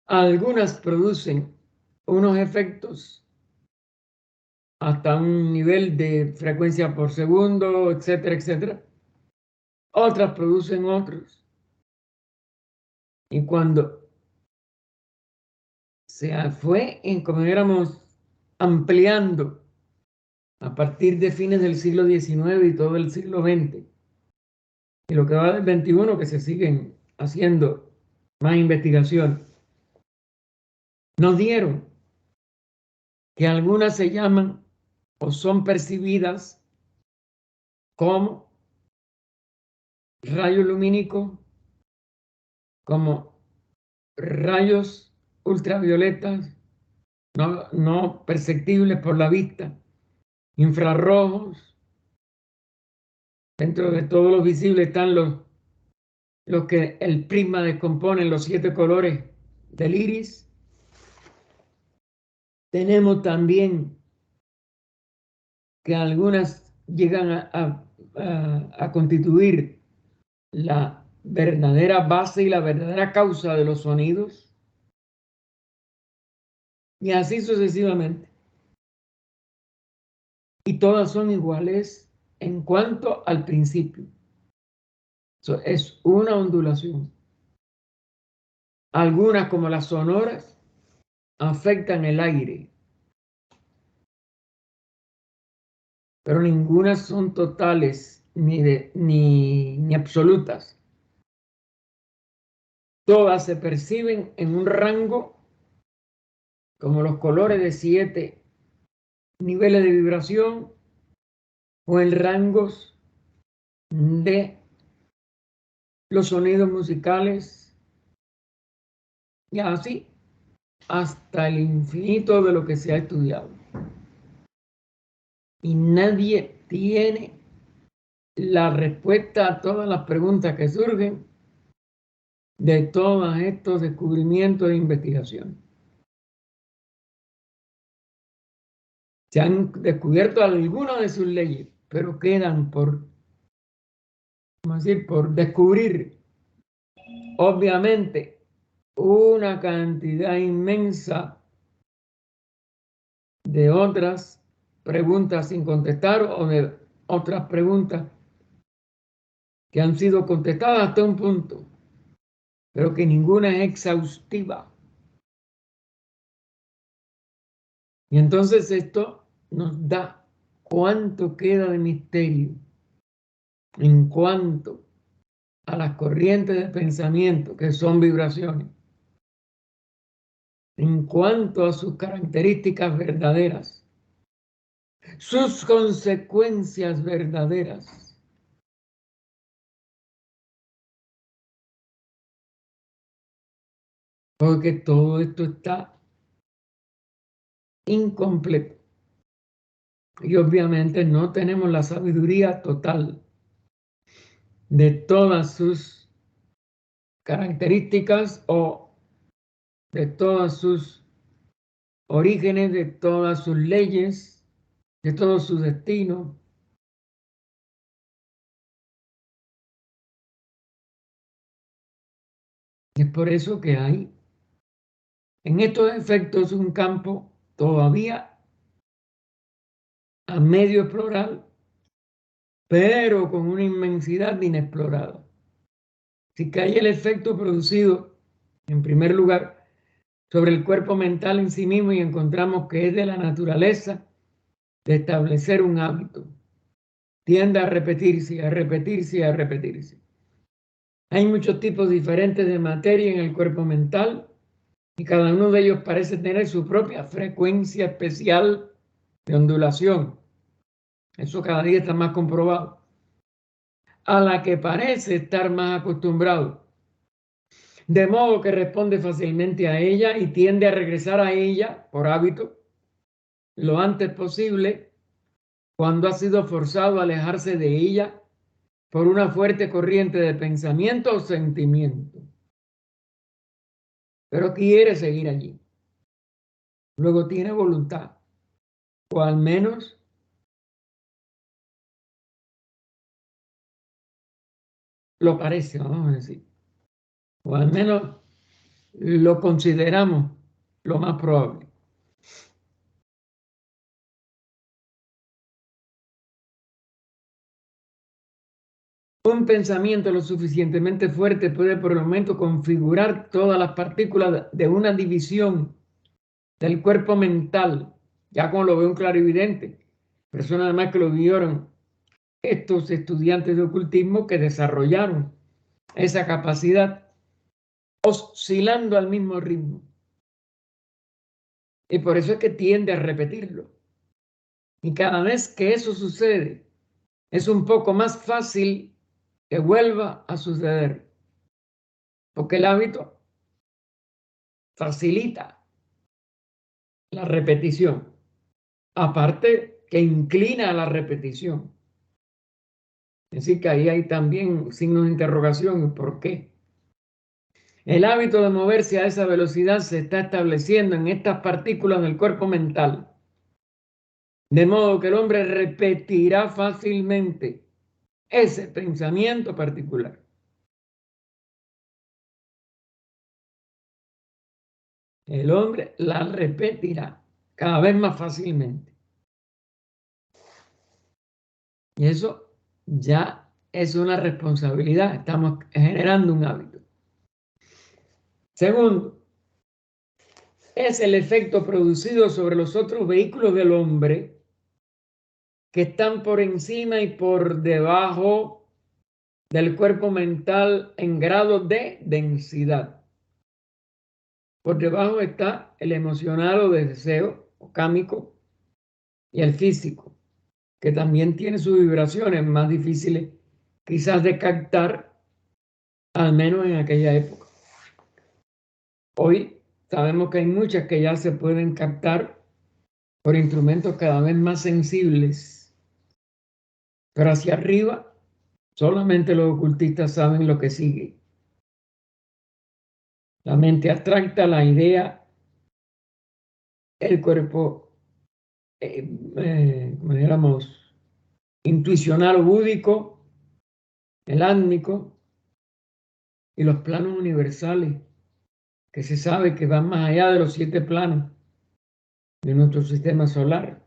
Algunas producen unos efectos hasta un nivel de frecuencia por segundo, etcétera, etcétera. Otras producen otros. Y cuando se fue, como éramos ampliando a partir de fines del siglo XIX y todo el siglo XX, y lo que va del XXI, que se siguen haciendo más investigación, nos dieron que algunas se llaman o son percibidas como rayos lumínicos, como rayos ultravioletas no perceptibles por la vista, infrarrojos. Dentro de todos los visibles están los que el prisma descompone en los 7 colores del iris. Tenemos también que algunas llegan a constituir la verdadera base y la verdadera causa de los sonidos. Y así sucesivamente. Y todas son iguales en cuanto al principio. Es una ondulación. Algunas, como las sonoras, afectan el aire, pero ninguna son totales ni absolutas. Todas se perciben en un rango, como los colores de 7 niveles de vibración o en rangos de los sonidos musicales y así hasta el infinito de lo que se ha estudiado. Y nadie tiene la respuesta a todas las preguntas que surgen de todos estos descubrimientos e investigaciones. Se han descubierto algunas de sus leyes, pero quedan por, vamos a decir, por descubrir. Obviamente, una cantidad inmensa de otras preguntas sin contestar o de otras preguntas que han sido contestadas hasta un punto, pero que ninguna es exhaustiva. Y entonces esto nos da cuánto queda de misterio en cuanto a las corrientes de pensamiento, que son vibraciones, en cuanto a sus características verdaderas, sus consecuencias verdaderas. Porque todo esto está incompleto. Y obviamente no tenemos la sabiduría total de todas sus características o de todas sus orígenes, de todas sus leyes, de todo su destino. Es por eso que hay en estos efectos un campo todavía a medio explorar, pero con una inmensidad inexplorada. Así que hay el efecto producido, en primer lugar, sobre el cuerpo mental en sí mismo y encontramos que es de la naturaleza de establecer un hábito. Tiende a repetirse, a repetirse, a repetirse. Hay muchos tipos diferentes de materia en el cuerpo mental y cada uno de ellos parece tener su propia frecuencia especial de ondulación. Eso cada día está más comprobado. A la que parece estar más acostumbrado. De modo que responde fácilmente a ella y tiende a regresar a ella por hábito lo antes posible cuando ha sido forzado a alejarse de ella por una fuerte corriente de pensamiento o sentimiento. Pero quiere seguir allí. Luego tiene voluntad, o al menos lo parece, vamos a decir, o al menos lo consideramos lo más probable. Un pensamiento lo suficientemente fuerte puede por el momento configurar todas las partículas de una división del cuerpo mental, ya como lo ve un clarividente, personas además que lo vieron estos estudiantes de ocultismo que desarrollaron esa capacidad oscilando al mismo ritmo. Y por eso es que tiende a repetirlo. Y cada vez que eso sucede, es un poco más fácil que vuelva a suceder. Porque el hábito facilita la repetición. Aparte que inclina a la repetición. Es decir, que ahí hay también signos de interrogación. ¿Por qué? El hábito de moverse a esa velocidad se está estableciendo en estas partículas del cuerpo mental. De modo que el hombre repetirá fácilmente ese pensamiento particular. El hombre la repetirá cada vez más fácilmente. Y eso ya es una responsabilidad. Estamos generando un hábito. Segundo, es el efecto producido sobre los otros vehículos del hombre que están por encima y por debajo del cuerpo mental en grado de densidad. Por debajo está el emocional o de deseo, o cámico, y el físico, que también tiene sus vibraciones más difíciles quizás de captar, al menos en aquella época. Hoy sabemos que hay muchas que ya se pueden captar por instrumentos cada vez más sensibles, pero hacia arriba solamente los ocultistas saben lo que sigue. La mente abstracta, la idea, el cuerpo, como dijéramos, intuicional o búdico, el átmico y los planos universales, que se sabe que van más allá de los 7 planos de nuestro sistema solar.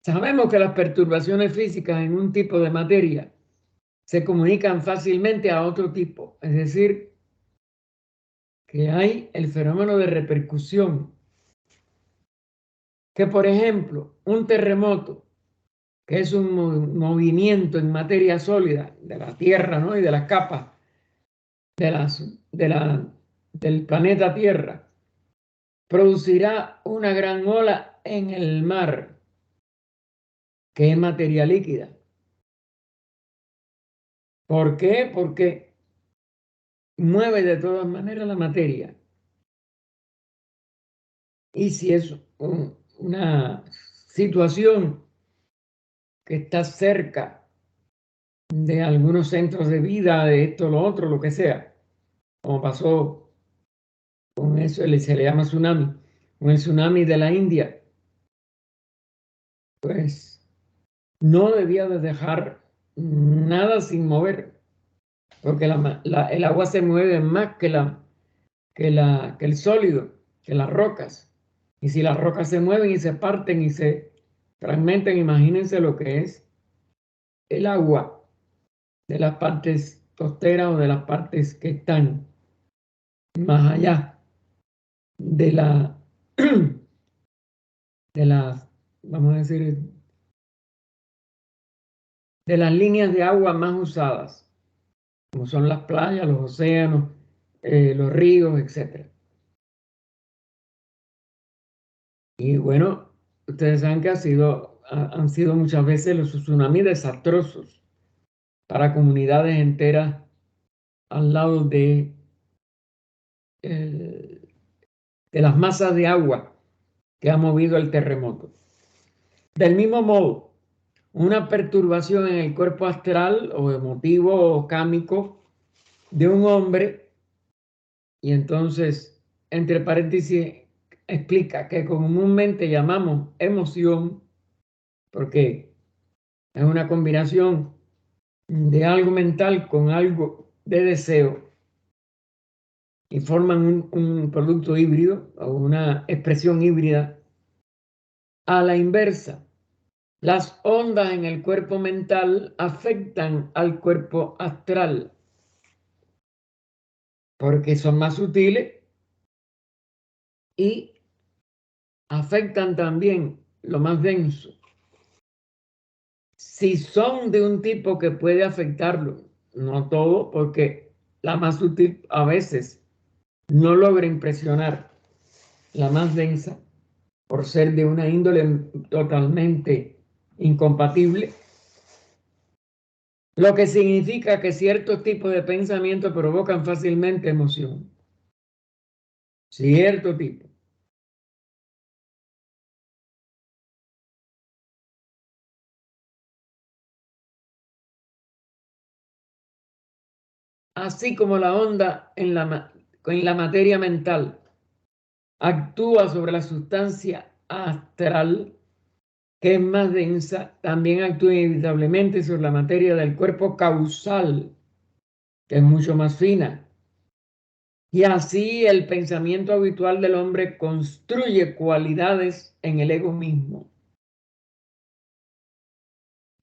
Sabemos que las perturbaciones físicas en un tipo de materia se comunican fácilmente a otro tipo, es decir, que hay el fenómeno de repercusión, que por ejemplo, un terremoto, que es un movimiento en materia sólida de la Tierra, ¿no? Y de las capas de del planeta Tierra, producirá una gran ola en el mar, que es materia líquida. ¿Por qué? Porque mueve de todas maneras la materia. Y si es una situación que está cerca de algunos centros de vida, de esto, lo otro, lo que sea, como pasó con eso, se le llama tsunami, con el tsunami de la India, pues no debía de dejar nada sin mover, porque el agua se mueve más que el sólido, que las rocas. Y si las rocas se mueven y se parten y se fragmentan, imagínense lo que es el agua de las partes costeras o de las partes que están más allá de de las, vamos a decir, de las líneas de agua más usadas, como son las playas, los océanos, los ríos, etc. Y bueno, ustedes saben que han sido muchas veces los tsunamis desastrosos para comunidades enteras al lado eh, de las masas de agua que ha movido el terremoto. Del mismo modo, una perturbación en el cuerpo astral o emotivo o cámico de un hombre, y entonces, entre paréntesis, explica que comúnmente llamamos emoción, porque es una combinación de algo mental con algo de deseo y forman un producto híbrido o una expresión híbrida. A la inversa, las ondas en el cuerpo mental afectan al cuerpo astral porque son más sutiles y afectan también lo más denso. Si son de un tipo que puede afectarlo, no todo, porque la más sutil a veces no logra impresionar la más densa por ser de una índole totalmente incompatible, lo que significa que ciertos tipos de pensamiento provocan fácilmente emoción. Cierto tipo. Así como la onda en la materia mental actúa sobre la sustancia astral, que es más densa, también actúa inevitablemente sobre la materia del cuerpo causal, que es mucho más fina. Y así el pensamiento habitual del hombre construye cualidades en el ego mismo,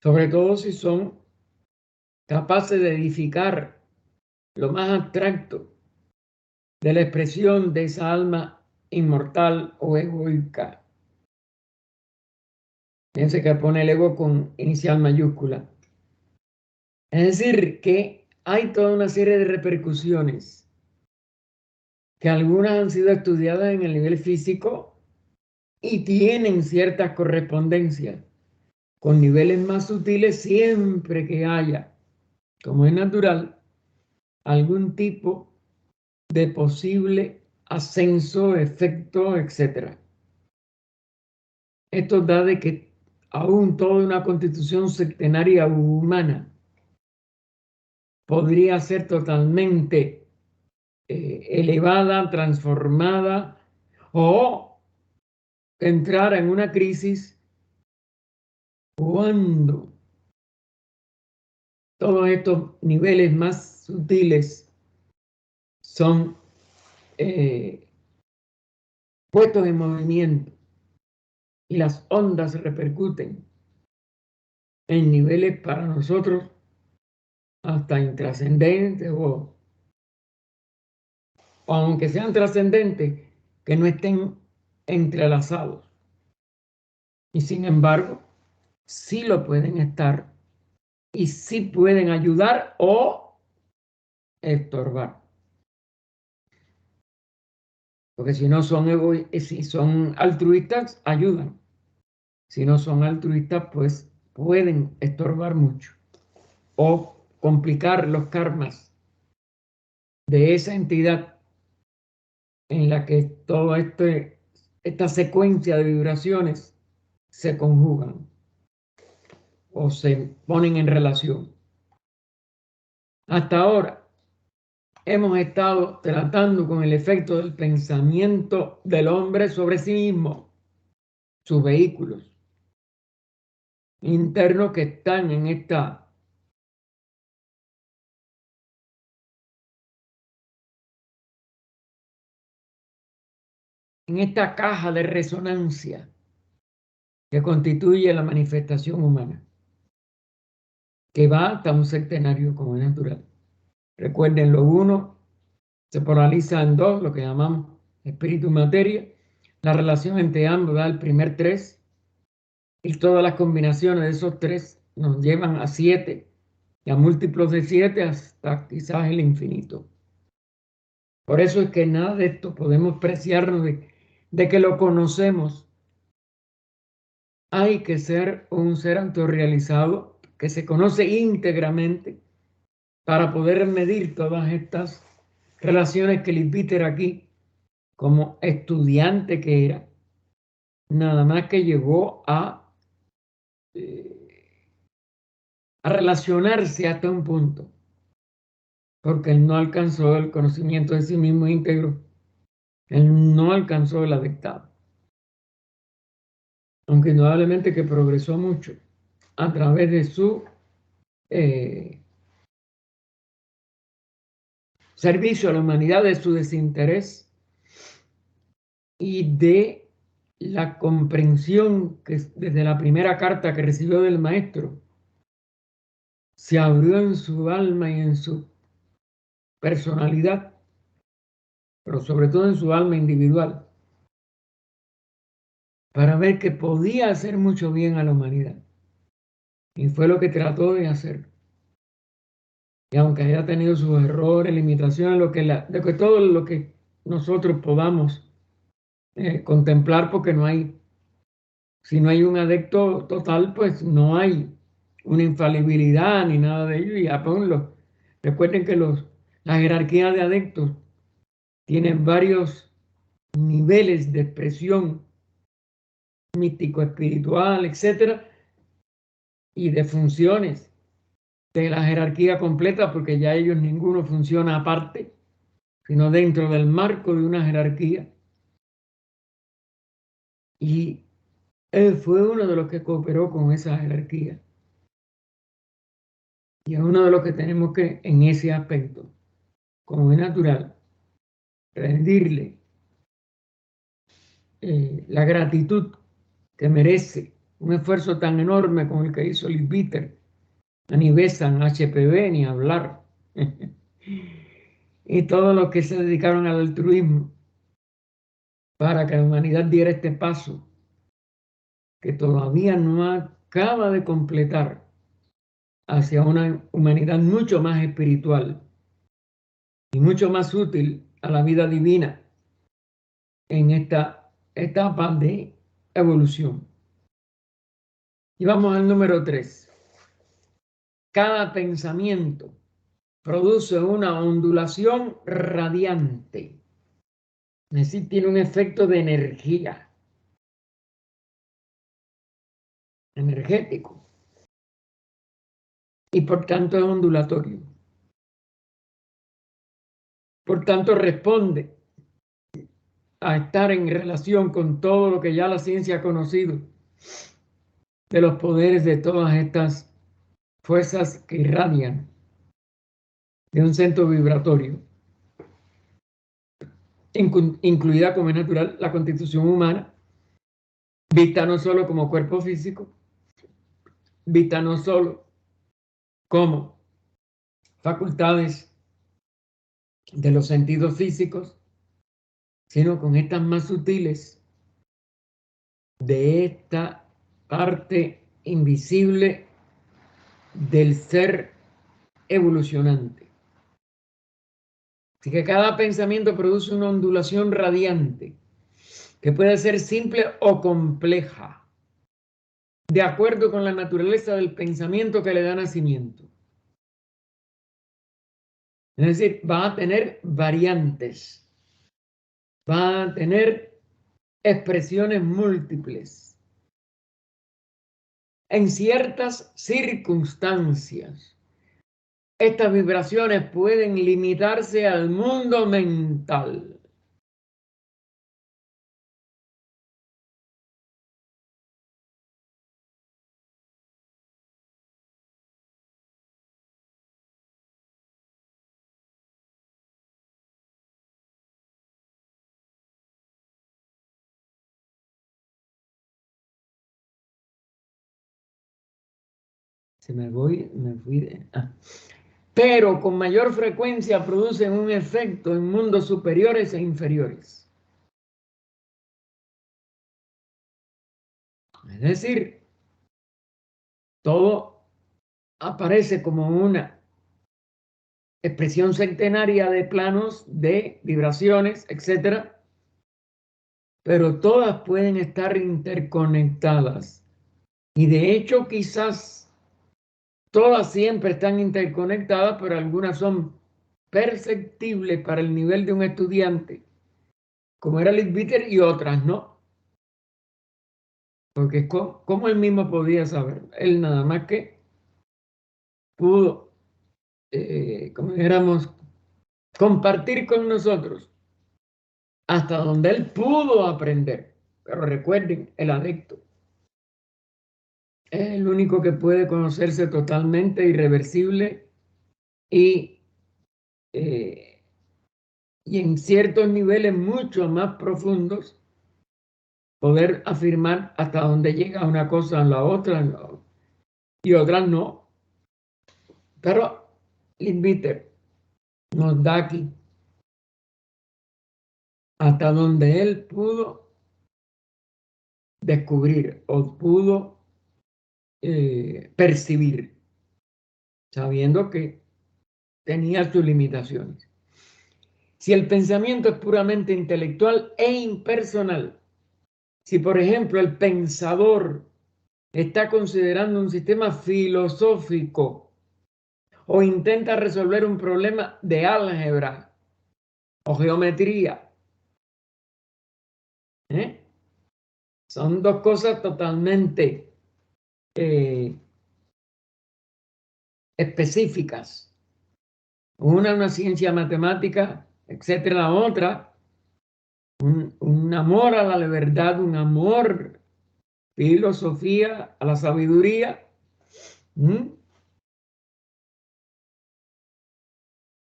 sobre todo si son capaces de edificar lo más abstracto de la expresión de esa alma inmortal o egoica. Fíjense que pone el ego con inicial mayúscula. Es decir, que hay toda una serie de repercusiones que algunas han sido estudiadas en el nivel físico y tienen ciertas correspondencias con niveles más sutiles siempre que haya, como es natural, algún tipo de posible ascenso, efecto, etc. Esto da de que aún toda una constitución septenaria humana podría ser totalmente elevada, transformada o entrar en una crisis cuando todos estos niveles más sutiles son puestos en movimiento y las ondas repercuten en niveles para nosotros hasta intrascendentes o aunque sean trascendentes, que no estén entrelazados. Y sin embargo, sí lo pueden estar y sí pueden ayudar o estorbar. Porque si no son si son altruistas, ayudan. Si no son altruistas, pues pueden estorbar mucho o complicar los karmas de esa entidad en la que toda esta secuencia de vibraciones se conjugan o se ponen en relación. Hasta ahora hemos estado tratando con el efecto del pensamiento del hombre sobre sí mismo, sus vehículos internos que están en esta caja de resonancia que constituye la manifestación humana, que va hasta un septenario como es natural. Recuerden, lo uno se polariza en dos, lo que llamamos espíritu y materia. La relación entre ambos da el primer tres, y todas las combinaciones de esos tres nos llevan a 7 y a múltiplos de 7 hasta quizás el infinito. Por eso es que nada de esto podemos preciarnos de que lo conocemos. Hay que ser un ser autorrealizado que se conoce íntegramente para poder medir todas estas relaciones que Leibniz aquí, como estudiante que era, nada más que llegó a relacionarse hasta un punto, porque él no alcanzó el conocimiento de sí mismo íntegro, él no alcanzó el adectado, aunque indudablemente que progresó mucho a través de su servicio a la humanidad, de su desinterés y de la comprensión que desde la primera carta que recibió del maestro se abrió en su alma y en su personalidad, pero sobre todo en su alma individual, para ver que podía hacer mucho bien a la humanidad. Y fue lo que trató de hacer. Y aunque haya tenido sus errores, limitaciones, de que todo lo que nosotros podamos contemplar, porque si no hay un adepto total, pues no hay una infalibilidad ni nada de ello. Y recuerden que la jerarquía de adeptos tienen varios niveles de expresión místico, espiritual, etcétera, y de funciones de la jerarquía completa, porque ya ellos ninguno funciona aparte, sino dentro del marco de una jerarquía. Y él fue uno de los que cooperó con esa jerarquía. Y es uno de los que tenemos que, en ese aspecto, como es natural, rendirle la gratitud que merece un esfuerzo tan enorme como el que hizo Liv Bitter, ni Bessan, HPV, ni hablar. Y todos los que se dedicaron al altruismo para que la humanidad diera este paso que todavía no acaba de completar hacia una humanidad mucho más espiritual y mucho más útil a la vida divina en esta etapa de evolución. Y vamos al número 3. Cada pensamiento produce una ondulación radiante. Es decir, tiene un efecto de energía, energético, y por tanto es ondulatorio. Por tanto, responde a estar en relación con todo lo que ya la ciencia ha conocido de los poderes de todas estas fuerzas que irradian de un centro vibratorio, incluida, como es natural, la constitución humana, vista no solo como cuerpo físico, vista no solo como facultades de los sentidos físicos, sino con estas más sutiles de esta parte invisible del ser evolucionante. Así que cada pensamiento produce una ondulación radiante que puede ser simple o compleja, de acuerdo con la naturaleza del pensamiento que le da nacimiento. Es decir, va a tener variantes, va a tener expresiones múltiples. En ciertas circunstancias, estas vibraciones pueden limitarse al mundo mental. Me fui de... Pero con mayor frecuencia producen un efecto en mundos superiores e inferiores. Es decir, todo aparece como una expresión centenaria de planos, de vibraciones, etcétera, pero todas pueden estar interconectadas. Y de hecho, quizás todas siempre están interconectadas, pero algunas son perceptibles para el nivel de un estudiante, como era Leadbeater, y otras no. Porque ¿cómo él mismo podía saber? Él nada más que pudo, como dijéramos, compartir con nosotros hasta donde él pudo aprender. Pero recuerden, el adicto es el único que puede conocerse totalmente irreversible y, eh, y en ciertos niveles mucho más profundos poder afirmar hasta dónde llega una cosa en la otra no, y otras no. Pero Leadbeater nos da aquí hasta donde él pudo descubrir o pudo percibir, sabiendo que tenía sus limitaciones. Si el pensamiento es puramente intelectual e impersonal, si por ejemplo el pensador está considerando un sistema filosófico o intenta resolver un problema de álgebra o geometría, ¿eh? Son dos cosas totalmente específicas. Una ciencia matemática, etcétera, la otra, un amor a la verdad, un amor, filosofía, a la sabiduría.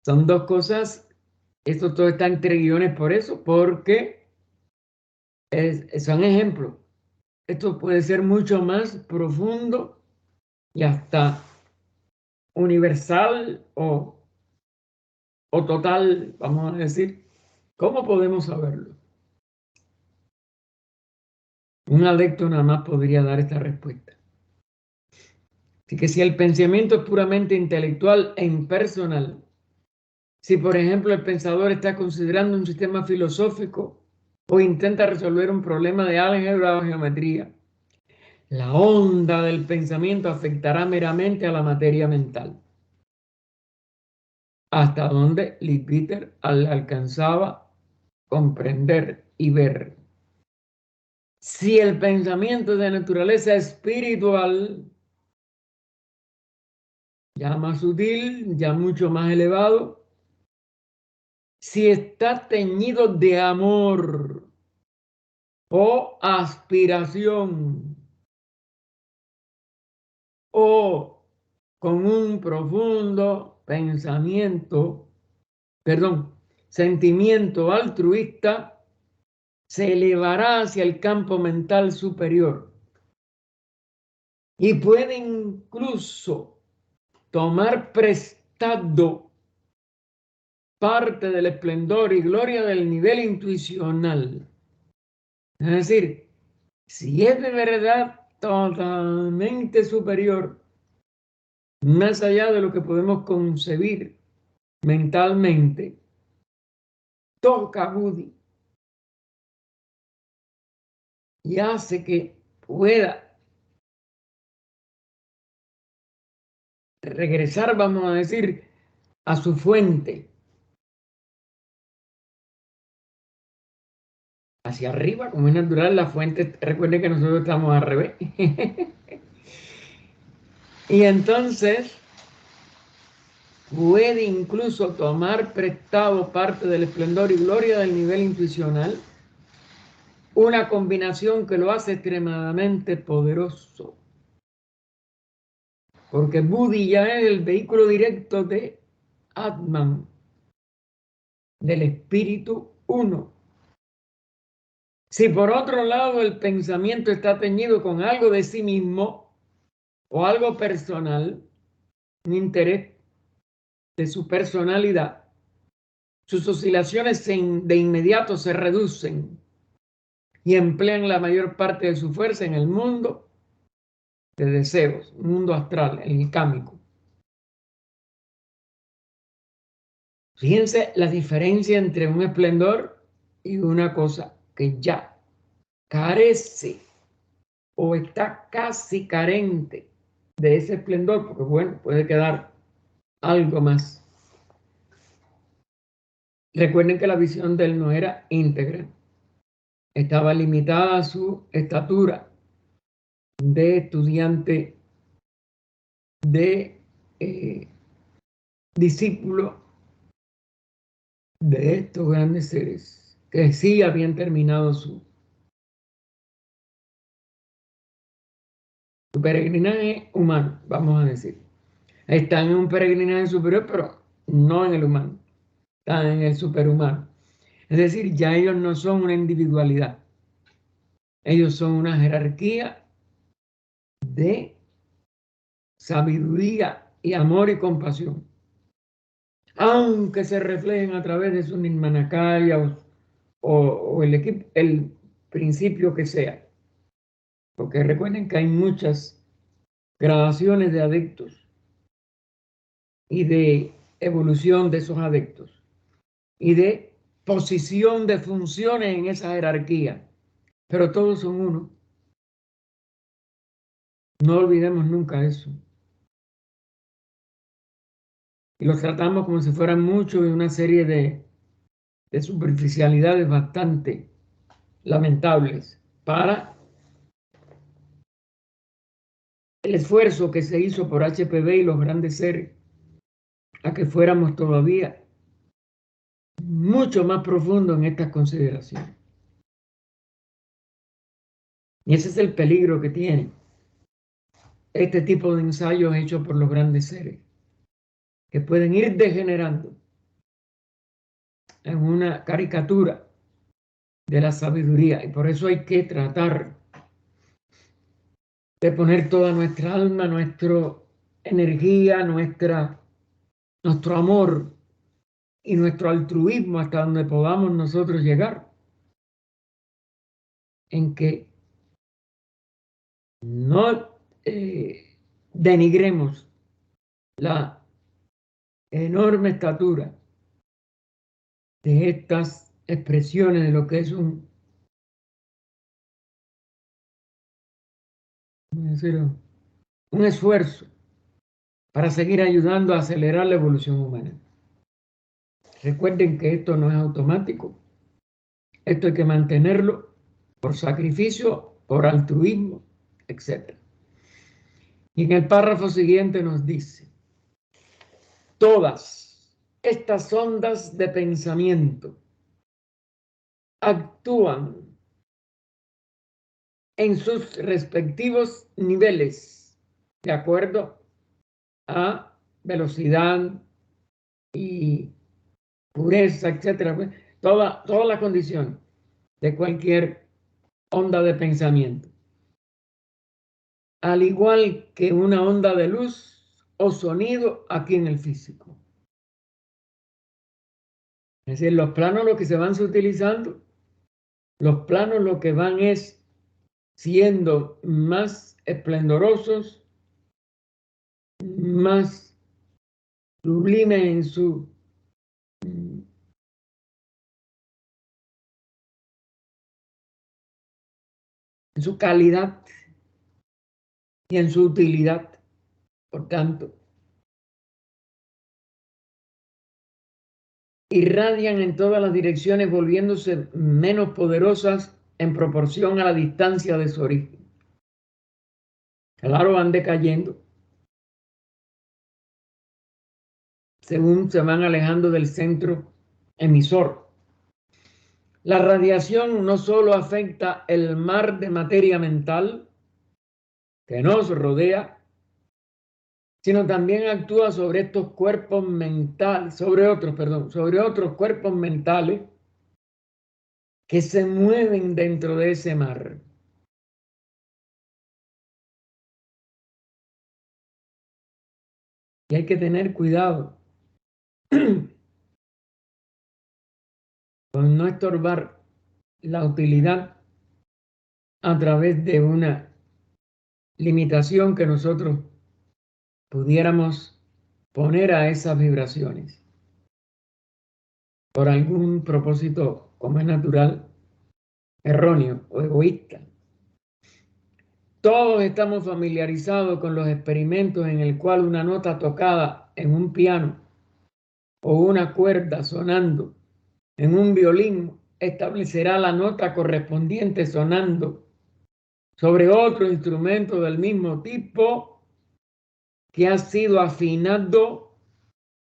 Son dos cosas, esto todo está entre guiones por eso, porque son ejemplos. Esto puede ser mucho más profundo y hasta universal o total, vamos a decir. ¿Cómo podemos saberlo? Un adepto nada más podría dar esta respuesta. Así que si el pensamiento es puramente intelectual e impersonal, si por ejemplo el pensador está considerando un sistema filosófico o intenta resolver un problema de álgebra o geometría, la onda del pensamiento afectará meramente a la materia mental. hasta donde Leadbeater alcanzaba comprender y ver. Si el pensamiento de naturaleza espiritual, ya más sutil, ya mucho más elevado, si está teñido de amor o aspiración o con un profundo sentimiento altruista, se elevará hacia el campo mental superior y puede incluso tomar prestado parte del esplendor y gloria del nivel intuicional. Es decir, si es de verdad totalmente superior, más allá de lo que podemos concebir mentalmente, toca a Budi y hace que pueda regresar, vamos a decir, a su fuente, hacia arriba, como es natural, la fuente, recuerden que nosotros estamos al revés. Y entonces puede incluso tomar prestado parte del esplendor y gloria del nivel intuicional, una combinación que lo hace extremadamente poderoso, porque Budi ya es el vehículo directo de Atman, del espíritu uno. Si por otro lado el pensamiento está teñido con algo de sí mismo o algo personal, un interés de su personalidad, sus oscilaciones de inmediato se reducen y emplean la mayor parte de su fuerza en el mundo de deseos, un mundo astral, el cámico. Fíjense la diferencia entre un esplendor y una cosa que ya carece o está casi carente de ese esplendor, porque bueno, puede quedar algo más. Recuerden que la visión de él no era íntegra, estaba limitada a su estatura de estudiante, de discípulo de estos grandes seres que sí habían terminado su peregrinaje humano, vamos a decir. Están en un peregrinaje superior, pero no en el humano, están en el superhumano. Es decir, ya ellos no son una individualidad, ellos son una jerarquía de sabiduría y amor y compasión, aunque se reflejen a través de su Nirmanakaya o el principio que sea. Porque recuerden que hay muchas gradaciones de adeptos y de evolución de esos adeptos y de posición de funciones en esa jerarquía, pero todos son uno. No olvidemos nunca eso. Y los tratamos como si fueran muchos de una serie de superficialidades bastante lamentables para el esfuerzo que se hizo por HPV y los grandes seres a que fuéramos todavía mucho más profundos en estas consideraciones. Y ese es el peligro que tiene este tipo de ensayos hechos por los grandes seres, que pueden ir degenerando en una caricatura de la sabiduría. Y por eso hay que tratar de poner toda nuestra alma, nuestra energía, nuestro amor y nuestro altruismo hasta donde podamos nosotros llegar, en que no denigremos la enorme estatura de estas expresiones de lo que es un esfuerzo para seguir ayudando a acelerar la evolución humana. Recuerden que esto no es automático. Esto hay que mantenerlo por sacrificio, por altruismo, etc. Y en el párrafo siguiente nos dice: todas estas ondas de pensamiento actúan en sus respectivos niveles, de acuerdo a velocidad y pureza, etcétera. Pues, toda la condición de cualquier onda de pensamiento. Al igual que una onda de luz o sonido aquí en el físico. Es decir, los planos lo que se van utilizando, los planos lo que van es siendo más esplendorosos, más sublimes en su calidad y en su utilidad. Por tanto, irradian en todas las direcciones, volviéndose menos poderosas en proporción a la distancia de su origen. Claro, van decayendo según se van alejando del centro emisor. La radiación no solo afecta el mar de materia mental que nos rodea, sino también actúa sobre estos cuerpos mentales, sobre otros cuerpos mentales que se mueven dentro de ese mar. Y hay que tener cuidado con no estorbar la utilidad a través de una limitación que nosotros pudiéramos poner a esas vibraciones por algún propósito, como es natural, erróneo o egoísta. Todos estamos familiarizados con los experimentos en el cual una nota tocada en un piano o una cuerda sonando en un violín establecerá la nota correspondiente sonando sobre otro instrumento del mismo tipo que ha sido afinado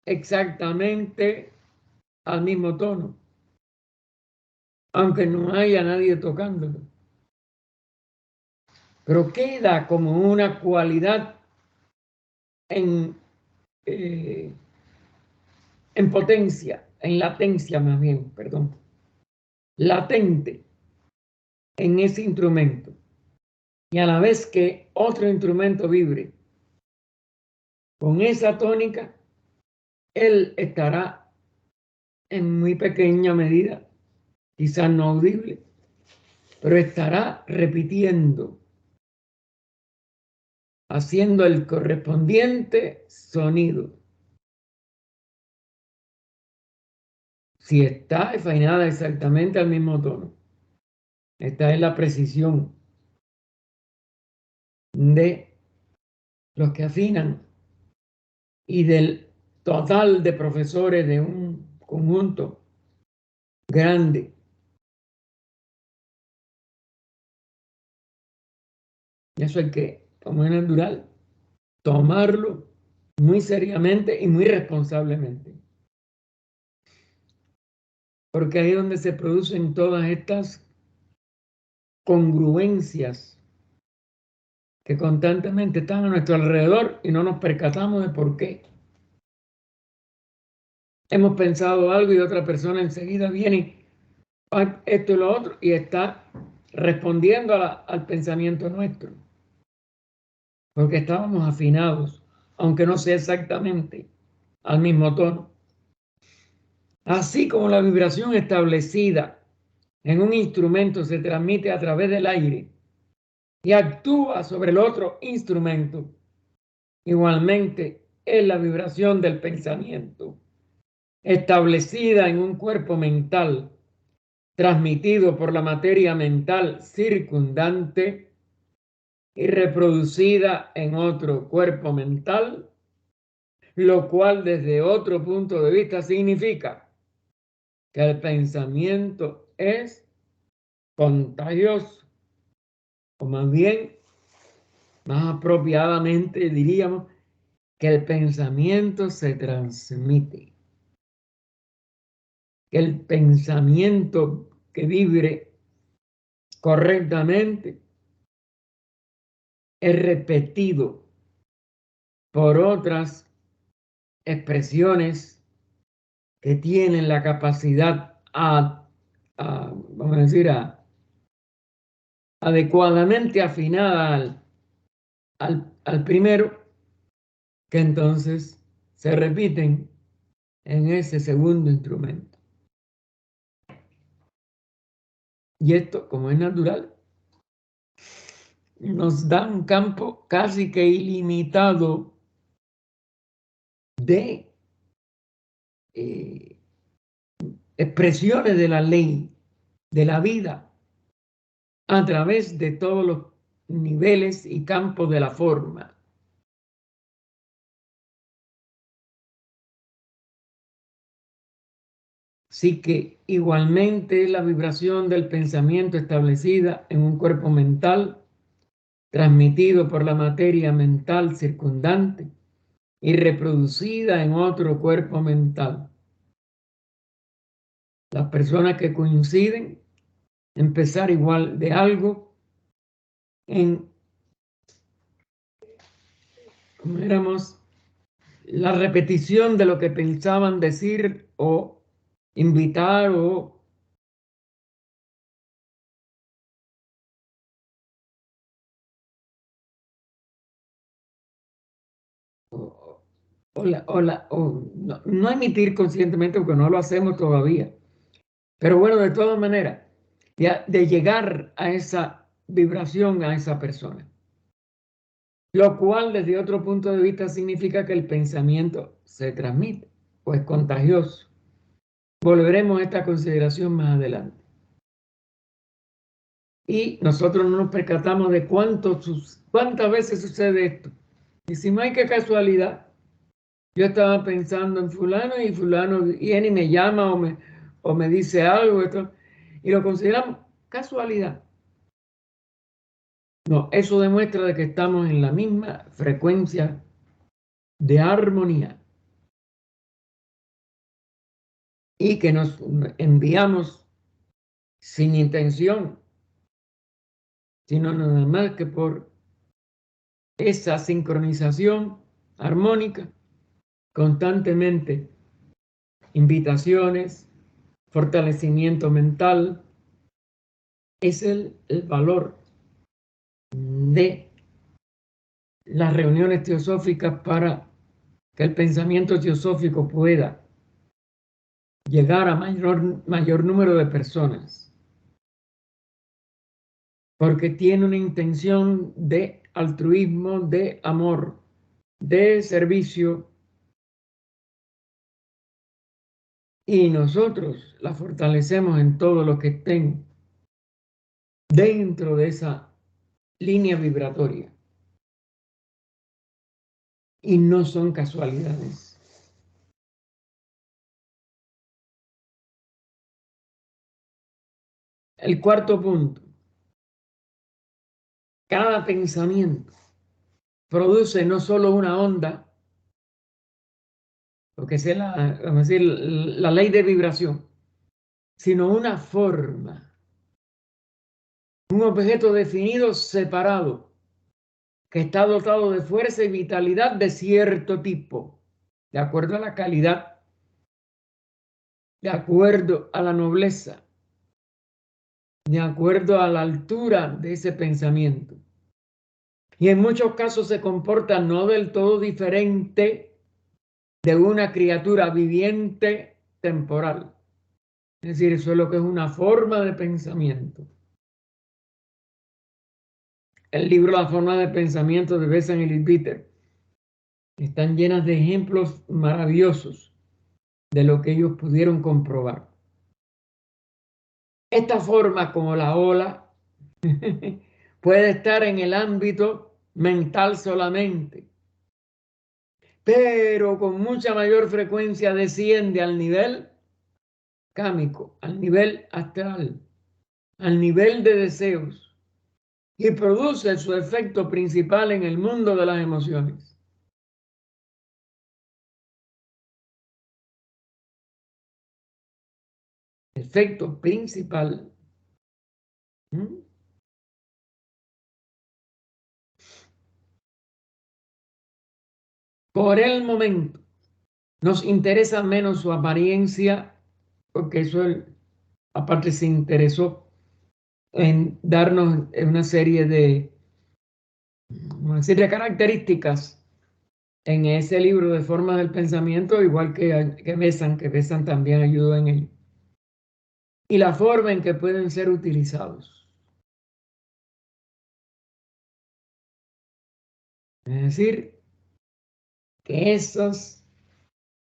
exactamente al mismo tono, aunque no haya nadie tocándolo. Pero queda como una cualidad en potencia, en latencia más bien, perdón, latente en ese instrumento. Y a la vez que otro instrumento vibre con esa tónica, él estará en muy pequeña medida, quizás no audible, pero estará repitiendo, haciendo el correspondiente sonido. Si está afinada exactamente al mismo tono. Esta es la precisión de los que afinan y del total de profesores de un conjunto grande. Y eso hay que, como es natural, tomarlo muy seriamente y muy responsablemente. Porque ahí es donde se producen todas estas congruencias que constantemente están a nuestro alrededor y no nos percatamos de por qué. Hemos pensado algo y otra persona enseguida viene esto y lo otro y está respondiendo al pensamiento nuestro. Porque estábamos afinados, aunque no sea exactamente al mismo tono. Así como la vibración establecida en un instrumento se transmite a través del aire y actúa sobre el otro instrumento, igualmente es la vibración del pensamiento establecida en un cuerpo mental, transmitido por la materia mental circundante y reproducida en otro cuerpo mental, lo cual desde otro punto de vista significa que el pensamiento es contagioso, o más bien, más apropiadamente diríamos, que el pensamiento se transmite, que el pensamiento que vibre correctamente es repetido por otras expresiones que tienen la capacidad vamos a decir, adecuadamente afinada al primero, que entonces se repiten en ese segundo instrumento. Y esto, como es natural, nos da un campo casi que ilimitado de expresiones de la ley, de la vida, a través de todos los niveles y campos de la forma. Así que igualmente la vibración del pensamiento establecida en un cuerpo mental, transmitido por la materia mental circundante y reproducida en otro cuerpo mental. Las personas que coinciden en pensar igual de algo, en, como éramos, la repetición de lo que pensaban decir o invitar o no emitir conscientemente, porque no lo hacemos todavía. Pero bueno, de todas maneras, de llegar a esa vibración a esa persona. Lo cual, desde otro punto de vista, significa que el pensamiento se transmite o es contagioso. Volveremos a esta consideración más adelante. Y nosotros no nos percatamos de cuántas veces sucede esto. Decimos, ay, qué casualidad. Yo estaba pensando en fulano viene y me llama o me dice algo, y lo consideramos casualidad. No, eso demuestra de que estamos en la misma frecuencia de armonía y que nos enviamos sin intención, sino nada más que por esa sincronización armónica, constantemente invitaciones, fortalecimiento mental, es el valor de las reuniones teosóficas para que el pensamiento teosófico pueda llegar a mayor número de personas, porque tiene una intención de altruismo, de amor, de servicio, y nosotros la fortalecemos en todo lo que estén dentro de esa línea vibratoria. Y no son casualidades. El cuarto punto. Cada pensamiento produce no solo una onda, lo que sea vamos a decir, la ley de vibración, sino una forma, un objeto definido separado, que está dotado de fuerza y vitalidad de cierto tipo, de acuerdo a la calidad, de acuerdo a la nobleza, de acuerdo a la altura de ese pensamiento. Y en muchos casos se comporta no del todo diferente de una criatura viviente temporal. Es decir, eso es lo que es una forma de pensamiento. El libro La forma de pensamiento de Besant y Leadbeater están llenas de ejemplos maravillosos de lo que ellos pudieron comprobar. Esta forma, como la ola, puede estar en el ámbito mental solamente, pero con mucha mayor frecuencia desciende al nivel cámico, al nivel astral, al nivel de deseos, y produce su efecto principal en el mundo de las emociones. Efecto principal. ¿Mm? Por el momento, nos interesa menos su apariencia, porque eso, aparte, se interesó en darnos una serie de características en ese libro de formas del pensamiento, igual que Besan también ayudó en ello. Y la forma en que pueden ser utilizados. Es decir, que esos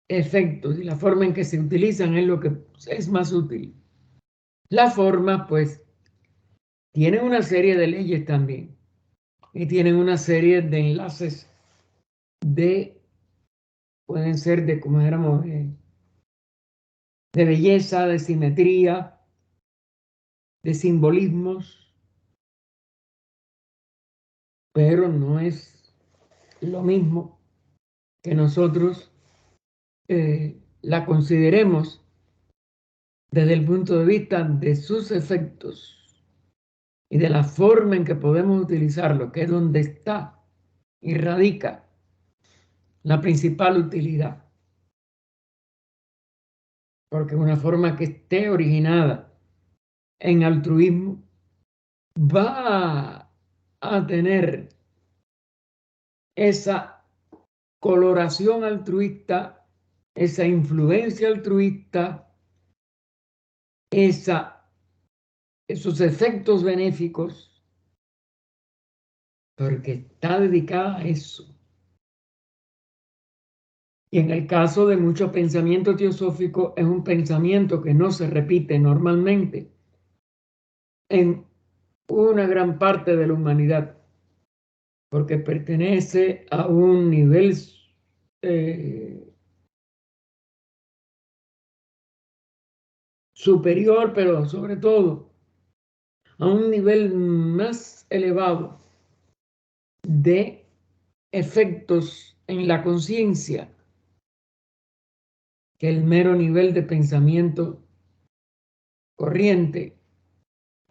efectos y la forma en que se utilizan es lo que es más útil. La forma, pues, tiene una serie de leyes también y tienen una serie de enlaces pueden ser de, como éramos, de belleza, de simetría, de simbolismos, pero no es lo mismo que nosotros la consideremos desde el punto de vista de sus efectos y de la forma en que podemos utilizarlo, que es donde está y radica la principal utilidad. Porque una forma que esté originada en altruismo va a tener esa coloración altruista, esa influencia altruista, esos efectos benéficos, porque está dedicada a eso. Y en el caso de mucho pensamiento teosófico, es un pensamiento que no se repite normalmente en una gran parte de la humanidad, porque pertenece a un nivel superior, pero sobre todo a un nivel más elevado de efectos en la conciencia que el mero nivel de pensamiento corriente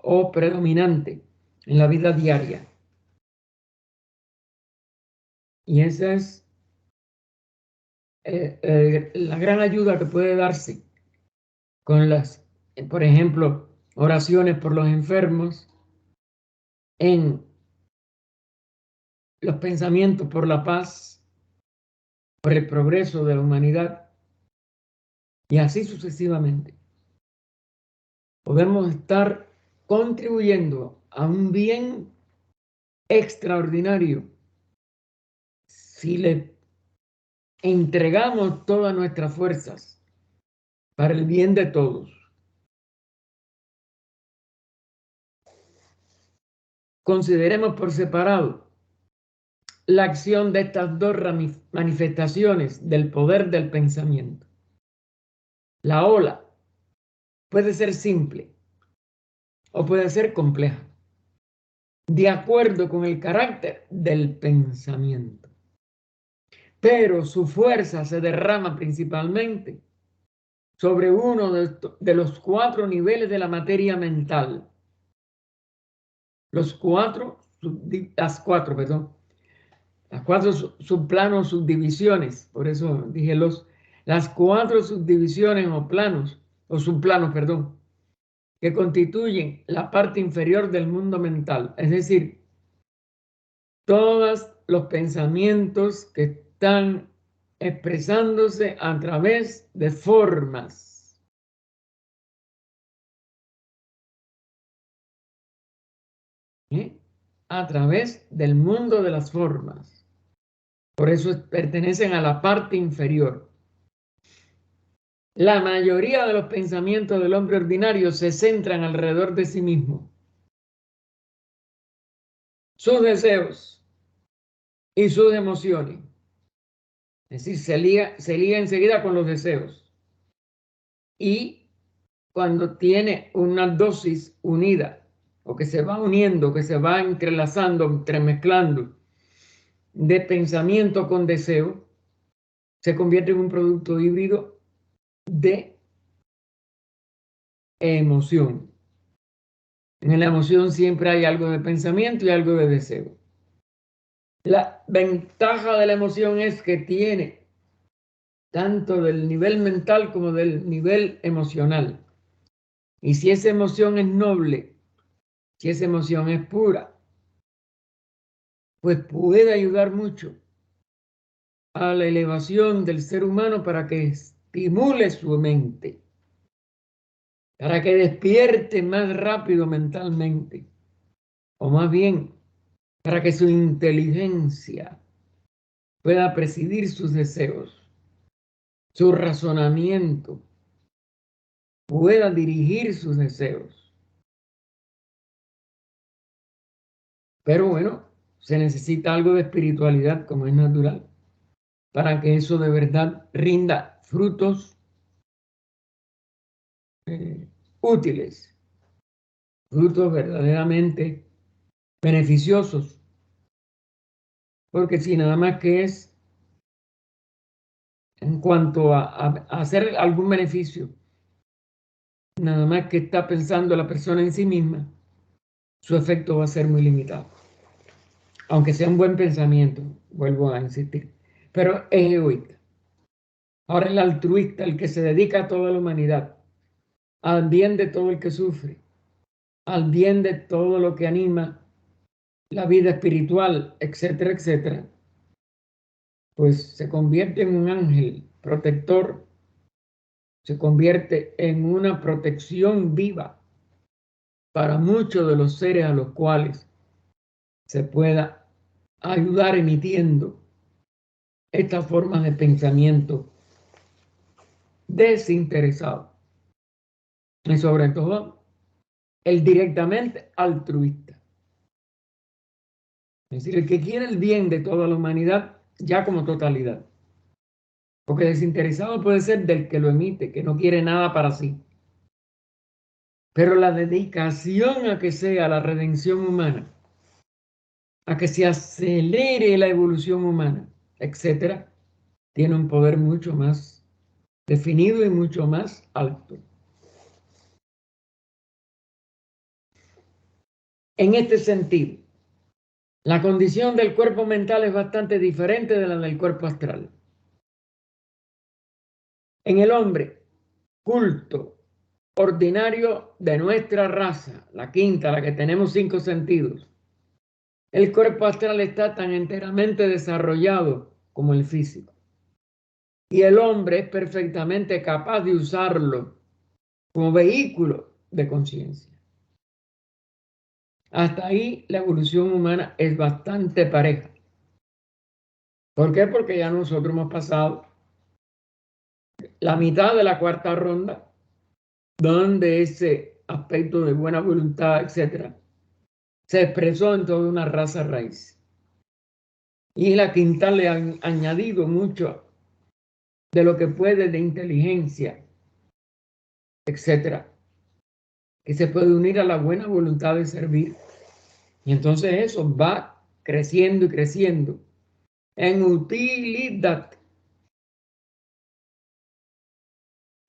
o predominante en la vida diaria. Y esa es la gran ayuda que puede darse con por ejemplo, oraciones por los enfermos, en los pensamientos por la paz, por el progreso de la humanidad, y así sucesivamente. Podemos estar contribuyendo a un bien extraordinario si le entregamos todas nuestras fuerzas para el bien de todos. Consideremos por separado la acción de estas dos manifestaciones del poder del pensamiento. La ola puede ser simple o puede ser compleja, de acuerdo con el carácter del pensamiento. Pero su fuerza se derrama principalmente sobre uno de los 4 niveles de la materia mental. Las cuatro subplanos, subdivisiones, por eso dije las 4 subdivisiones o planos, o subplanos, perdón, que constituyen la parte inferior del mundo mental, es decir, todos los pensamientos que están expresándose a través de formas. A través del mundo de las formas. Por eso pertenecen a la parte inferior. La mayoría de los pensamientos del hombre ordinario se centran alrededor de sí mismo. Sus deseos y sus emociones. Es decir, se liga enseguida con los deseos. Y cuando tiene una dosis unida, o que se va uniendo, que se va entrelazando, entremezclando, de pensamiento con deseo, se convierte en un producto híbrido de emoción. En la emoción siempre hay algo de pensamiento y algo de deseo. La ventaja de la emoción es que tiene tanto del nivel mental como del nivel emocional. Y si esa emoción es noble, si esa emoción es pura, pues puede ayudar mucho a la elevación del ser humano para que estimule su mente, para que despierte más rápido mentalmente, o más bien, para que su inteligencia pueda presidir sus deseos, su razonamiento pueda dirigir sus deseos. Pero bueno, se necesita algo de espiritualidad, como es natural, para que eso de verdad rinda frutos útiles, frutos verdaderamente beneficiosos, porque si nada más que es en cuanto a hacer algún beneficio, nada más que está pensando la persona en sí misma, su efecto va a ser muy limitado. Aunque sea un buen pensamiento, vuelvo a insistir, pero es egoísta. Ahora el altruista, el que se dedica a toda la humanidad, al bien de todo el que sufre, al bien de todo lo que anima la vida espiritual, etcétera, etcétera, pues se convierte en un ángel protector, se convierte en una protección viva para muchos de los seres a los cuales se pueda ayudar emitiendo esta forma de pensamiento desinteresado y sobre todo el directamente altruista. Es decir, el que quiere el bien de toda la humanidad ya como totalidad. Porque desinteresado puede ser del que lo emite, que no quiere nada para sí. Pero la dedicación a que sea la redención humana, a que se acelere la evolución humana, etcétera, tiene un poder mucho más definido y mucho más alto. En este sentido, la condición del cuerpo mental es bastante diferente de la del cuerpo astral. En el hombre culto, ordinario de nuestra raza, la quinta, la que tenemos 5 sentidos, el cuerpo astral está tan enteramente desarrollado como el físico. Y el hombre es perfectamente capaz de usarlo como vehículo de conciencia. Hasta ahí la evolución humana es bastante pareja. ¿Por qué? Porque ya nosotros hemos pasado la mitad de la cuarta ronda, donde ese aspecto de buena voluntad, etcétera, se expresó en toda una raza raíz. Y la quinta le han añadido mucho de lo que puede de inteligencia, etcétera, que se puede unir a la buena voluntad de servir. Y entonces eso va creciendo y creciendo en utilidad.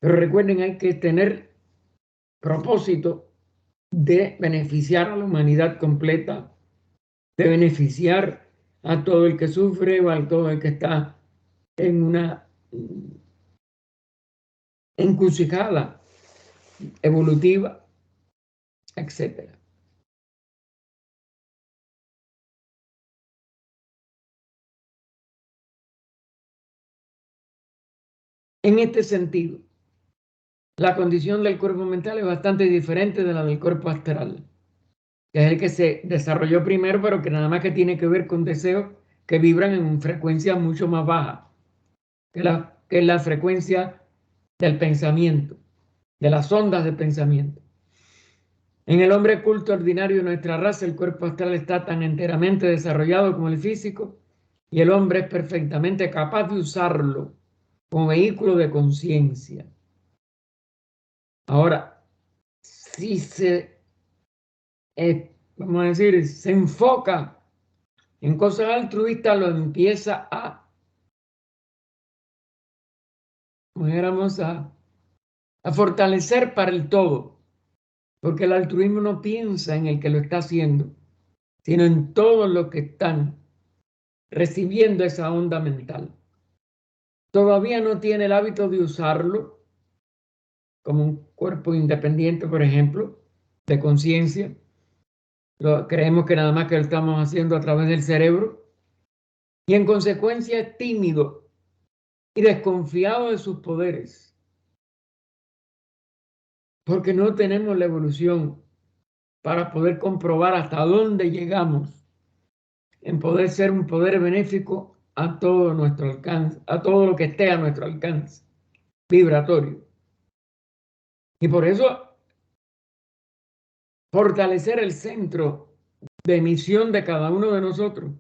Pero recuerden, hay que tener propósito de beneficiar a la humanidad completa, de beneficiar a todo el que sufre o a todo el que está en una encrucijada evolutiva, etcétera. En este sentido, la condición del cuerpo mental es bastante diferente de la del cuerpo astral, que es el que se desarrolló primero, pero que nada más que tiene que ver con deseos que vibran en frecuencias mucho más bajas que la frecuencia del pensamiento, de las ondas de pensamiento. En el hombre culto ordinario de nuestra raza, el cuerpo astral está tan enteramente desarrollado como el físico y el hombre es perfectamente capaz de usarlo como vehículo de conciencia. Ahora, si vamos a decir, se enfoca en cosas altruistas, lo empieza a, como dijéramos, a fortalecer para el todo, porque el altruismo no piensa en el que lo está haciendo, sino en todos los que están recibiendo esa onda mental. Todavía no tiene el hábito de usarlo como un cuerpo independiente, por ejemplo, de conciencia. Creemos que nada más que lo estamos haciendo a través del cerebro, y en consecuencia es tímido y desconfiado de sus poderes, porque no tenemos la evolución para poder comprobar hasta dónde llegamos en poder ser un poder benéfico a todo nuestro alcance, a todo lo que esté a nuestro alcance vibratorio. Y por eso fortalecer el centro de emisión de cada uno de nosotros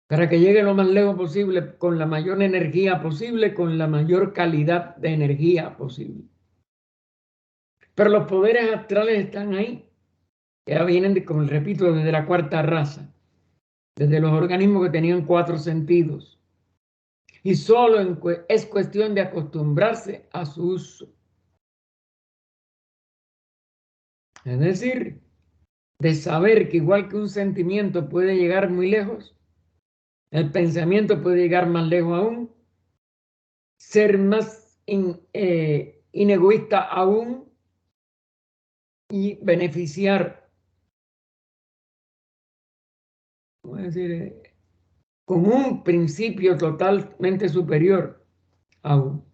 para que llegue lo más lejos posible, con la mayor energía posible, con la mayor calidad de energía posible. Pero los poderes astrales están ahí, ya vienen, como repito, desde la cuarta raza, desde los organismos que tenían 4 sentidos. Y solo es cuestión de acostumbrarse a su uso. Es decir, de saber que igual que un sentimiento puede llegar muy lejos, el pensamiento puede llegar más lejos aún, ser más inegoísta aún y beneficiar, ¿cómo decir? Con un principio totalmente superior aún.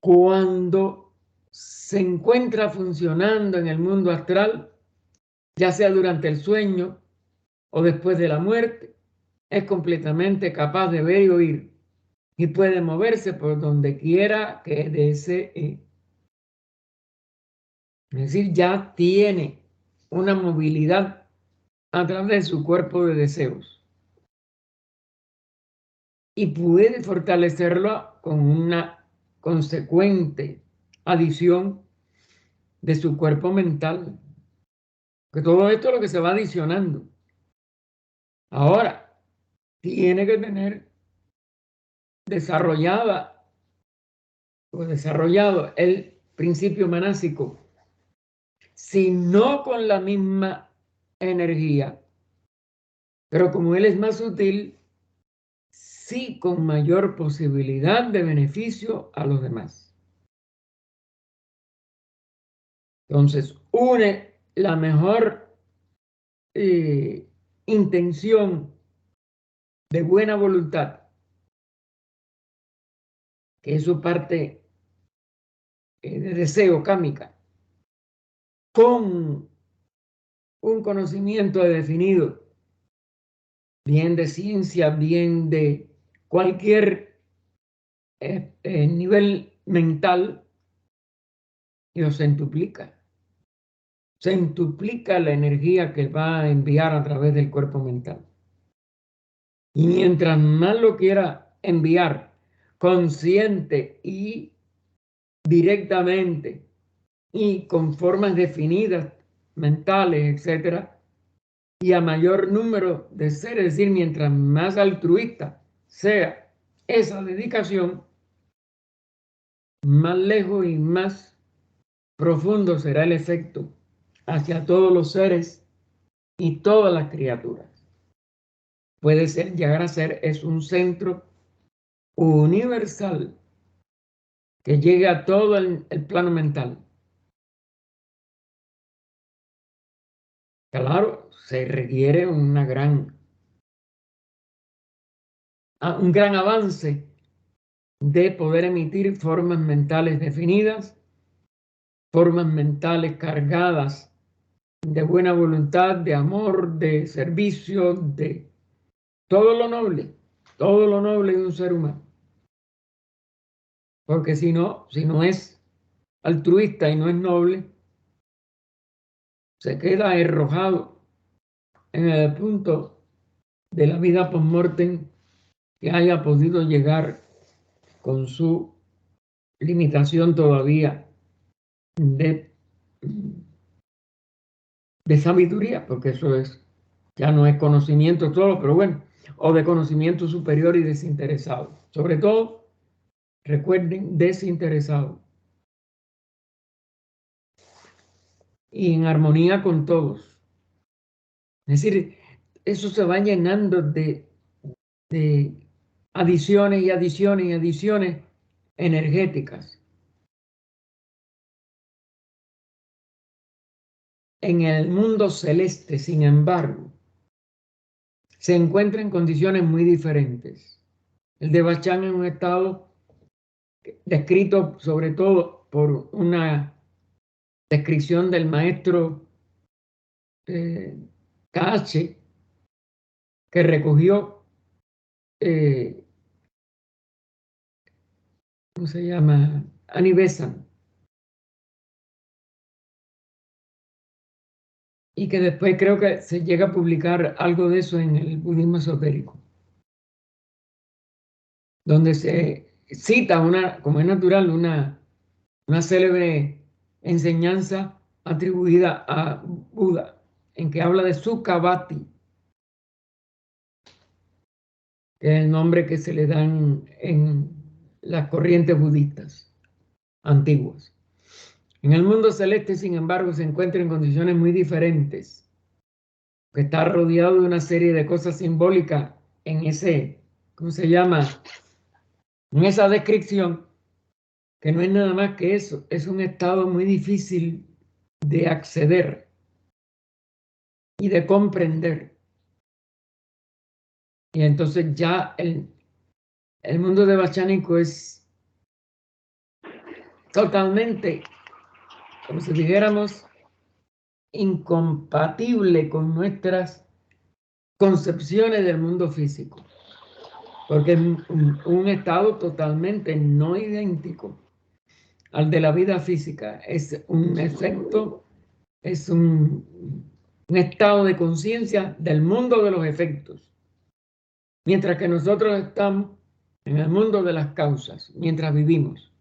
Cuando se encuentra funcionando en el mundo astral, ya sea durante el sueño o después de la muerte, es completamente capaz de ver y oír y puede moverse por donde quiera que desee. Es decir, ya tiene una movilidad a través de su cuerpo de deseos y puede fortalecerlo con una consecuente adición de su cuerpo mental, que todo esto es lo que se va adicionando. Ahora, tiene que tener desarrollado el principio manásico, si no con la misma energía, pero como él es más sutil, sí con mayor posibilidad de beneficio a los demás. Entonces, une la mejor intención de buena voluntad, que es su parte de deseo cámica, con un conocimiento definido, bien de ciencia, bien de cualquier nivel mental, y lo centuplica. Centuplica la energía que va a enviar a través del cuerpo mental. Y mientras más lo quiera enviar consciente y directamente y con formas definidas, mentales, etcétera, y a mayor número de seres, es decir, mientras más altruista sea esa dedicación, más lejos y más profundo será el efecto hacia todos los seres y todas las criaturas. Puede ser, llegar a ser, es un centro universal que llegue a todo el plano mental. Claro, se requiere un gran avance de poder emitir formas mentales definidas, formas mentales cargadas de buena voluntad, de amor, de servicio, de todo lo noble de un ser humano. Porque si no es altruista y no es noble, se queda arrojado en el punto de la vida post-mortem que haya podido llegar con su limitación todavía de, de sabiduría, porque eso ya no es conocimiento solo, pero bueno, o de conocimiento superior y desinteresado. Sobre todo, recuerden, desinteresado y en armonía con todos. Es decir, eso se va llenando de adiciones y adiciones y adiciones energéticas. En el mundo celeste, sin embargo, se encuentra en condiciones muy diferentes. El de Bachán en un estado descrito sobre todo por una descripción del maestro KH, que recogió, ¿cómo se llama? Annie Besant, y que después creo que se llega a publicar algo de eso en el budismo esotérico, donde se cita como es natural, una célebre enseñanza atribuida a Buda, en que habla de Sukhavati, que es el nombre que se le dan en las corrientes budistas antiguas. En el mundo celeste, sin embargo, se encuentra en condiciones muy diferentes, que está rodeado de una serie de cosas simbólicas en ese, ¿cómo se llama? En esa descripción, que no es nada más que eso, es un estado muy difícil de acceder y de comprender. Y entonces ya el mundo de Bachánico es totalmente, como si dijéramos, incompatible con nuestras concepciones del mundo físico, porque es un estado totalmente no idéntico al de la vida física. Es un efecto, es un estado de conciencia del mundo de los efectos, mientras que nosotros estamos en el mundo de las causas, mientras vivimos.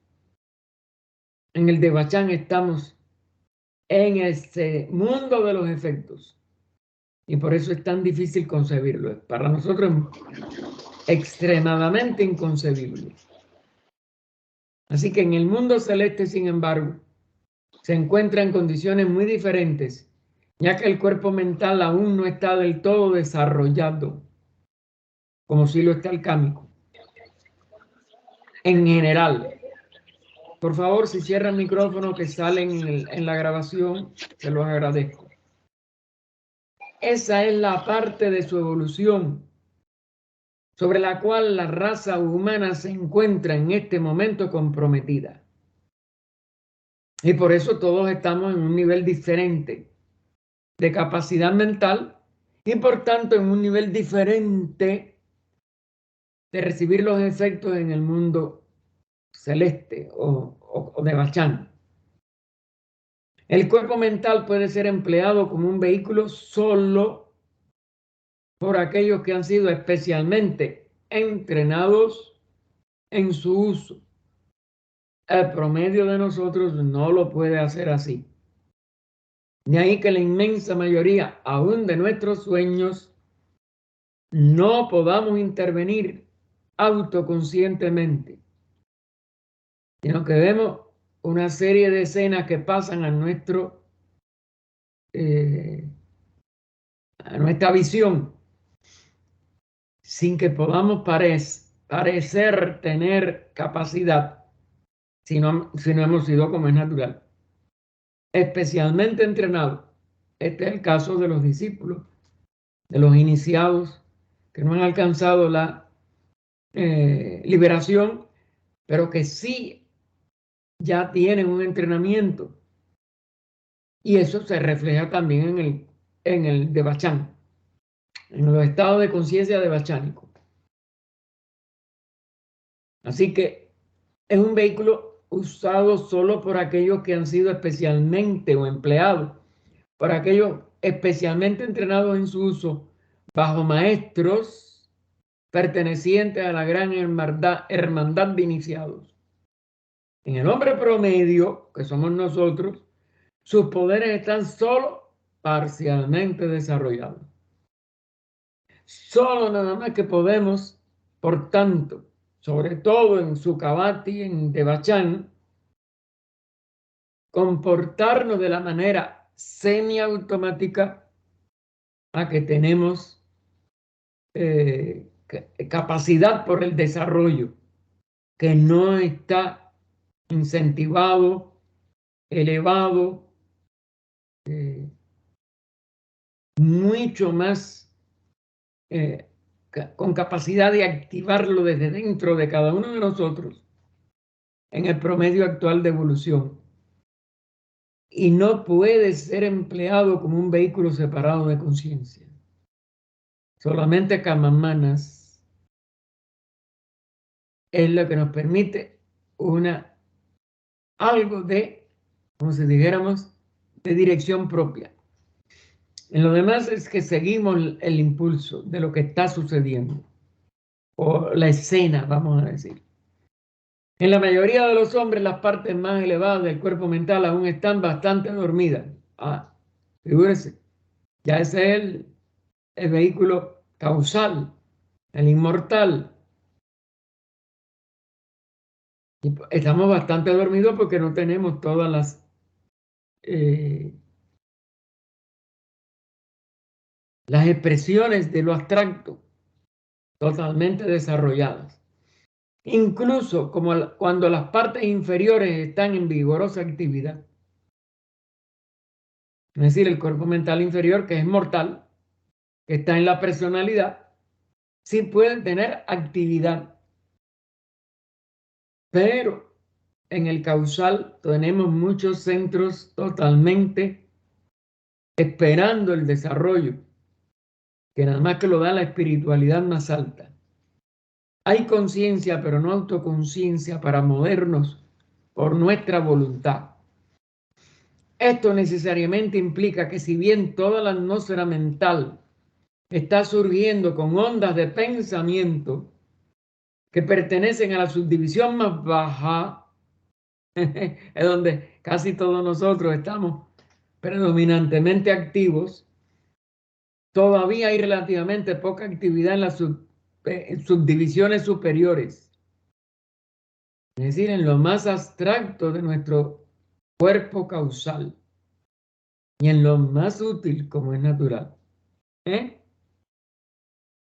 En el de Bachán estamos en ese mundo de los efectos, y por eso es tan difícil concebirlo. Para nosotros es extremadamente inconcebible. Así que en el mundo celeste, sin embargo, se encuentra en condiciones muy diferentes, ya que el cuerpo mental aún no está del todo desarrollado, como si lo está el cámico. En general, por favor, si cierra el micrófono que sale en la grabación, se los agradezco. Esa es la parte de su evolución sobre la cual la raza humana se encuentra en este momento comprometida. Y por eso todos estamos en un nivel diferente de capacidad mental y por tanto en un nivel diferente de recibir los efectos en el mundo celeste o de Bachán. El cuerpo mental puede ser empleado como un vehículo solo por aquellos que han sido especialmente entrenados en su uso. El promedio de nosotros no lo puede hacer así. De ahí que la inmensa mayoría, aún de nuestros sueños, no podamos intervenir autoconscientemente, sino que vemos una serie de escenas que pasan a nuestra visión sin que podamos parecer tener capacidad si no hemos sido como es natural, especialmente entrenados. Este es el caso de los discípulos, de los iniciados que no han alcanzado la liberación, pero que sí ya tienen un entrenamiento. Y eso se refleja también en el de Bachán, en los estados de conciencia de Bachánico. Así que es un vehículo usado solo por aquellos que han sido especialmente o empleados, por aquellos especialmente entrenados en su uso bajo maestros pertenecientes a la gran hermandad de iniciados. En el hombre promedio, que somos nosotros, sus poderes están solo parcialmente desarrollados. Solo nada más que podemos, por tanto, sobre todo en Sukhavati, en Devachan, comportarnos de la manera semiautomática a que tenemos capacidad por el desarrollo, que no está incentivado, elevado, eh, mucho más con capacidad de activarlo desde dentro de cada uno de nosotros en el promedio actual de evolución. Y no puede ser empleado como un vehículo separado de conciencia. Solamente Kamamanas es lo que nos permite algo de, como si dijéramos, de dirección propia. En lo demás es que seguimos el impulso de lo que está sucediendo, o la escena, vamos a decir. En la mayoría de los hombres, las partes más elevadas del cuerpo mental aún están bastante dormidas. Figúrense, ya ese es el vehículo causal, el inmortal. Y estamos bastante dormidos porque no tenemos todas las expresiones de lo abstracto totalmente desarrolladas. Incluso como cuando las partes inferiores están en vigorosa actividad. Es decir, el cuerpo mental inferior, que es mortal, que está en la personalidad, sí puede tener actividad. Pero en el causal tenemos muchos centros totalmente esperando el desarrollo, que nada más que lo da la espiritualidad más alta. Hay conciencia, pero no autoconciencia para movernos por nuestra voluntad. Esto necesariamente implica que si bien toda la atmósfera mental está surgiendo con ondas de pensamiento que pertenecen a la subdivisión más baja, es donde casi todos nosotros estamos predominantemente activos, todavía hay relativamente poca actividad en las subdivisiones superiores. Es decir, en lo más abstracto de nuestro cuerpo causal y en lo más útil como es natural.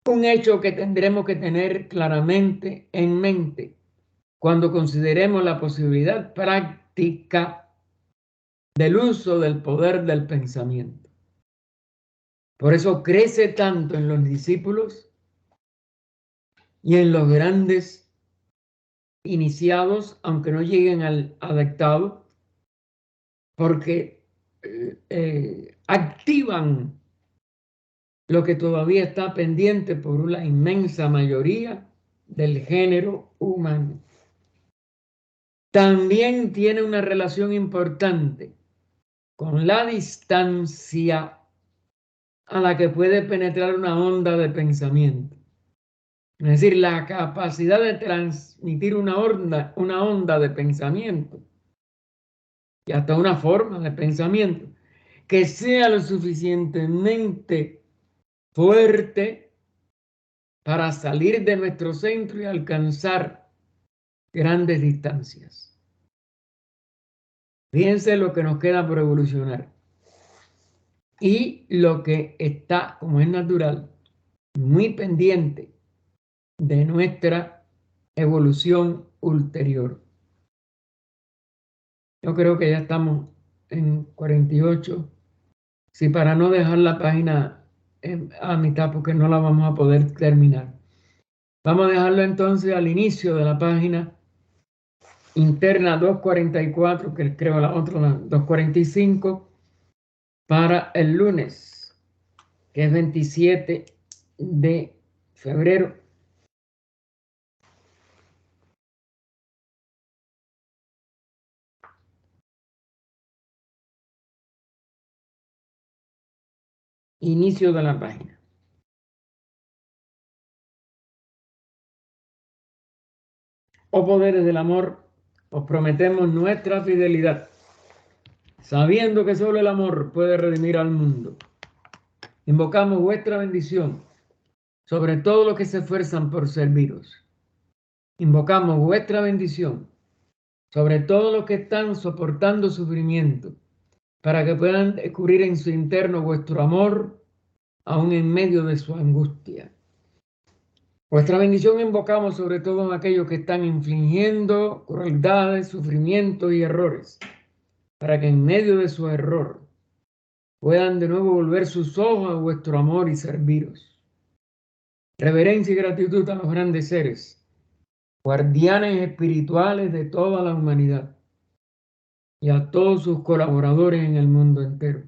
Un hecho que tendremos que tener claramente en mente cuando consideremos la posibilidad práctica del uso del poder del pensamiento. Por eso crece tanto en los discípulos y en los grandes iniciados, aunque no lleguen al adaptado, porque activan lo que todavía está pendiente por la inmensa mayoría del género humano. También tiene una relación importante con la distancia a la que puede penetrar una onda de pensamiento. Es decir, la capacidad de transmitir una onda de pensamiento y hasta una forma de pensamiento que sea lo suficientemente fuerte para salir de nuestro centro y alcanzar grandes distancias. Fíjense lo que nos queda por evolucionar. Y lo que está, como es natural, muy pendiente de nuestra evolución ulterior. Yo creo que ya estamos en 48. Sí, para no dejar la página a mitad porque no la vamos a poder terminar. Vamos a dejarlo entonces al inicio de la página interna 244, que creo la otra 245, para el lunes, que es 27 de febrero. Inicio de la página. O poderes del amor os prometemos nuestra fidelidad, sabiendo que solo el amor puede redimir al mundo. Invocamos vuestra bendición sobre todos los que se esfuerzan por serviros. Invocamos vuestra bendición sobre todos los que están soportando sufrimiento, para que puedan descubrir en su interno vuestro amor, aún en medio de su angustia. Vuestra bendición invocamos sobre todo en aquellos que están infligiendo crueldades, sufrimientos y errores, para que en medio de su error puedan de nuevo volver sus ojos a vuestro amor y serviros. Reverencia y gratitud a los grandes seres, guardianes espirituales de toda la humanidad, y a todos sus colaboradores en el mundo entero.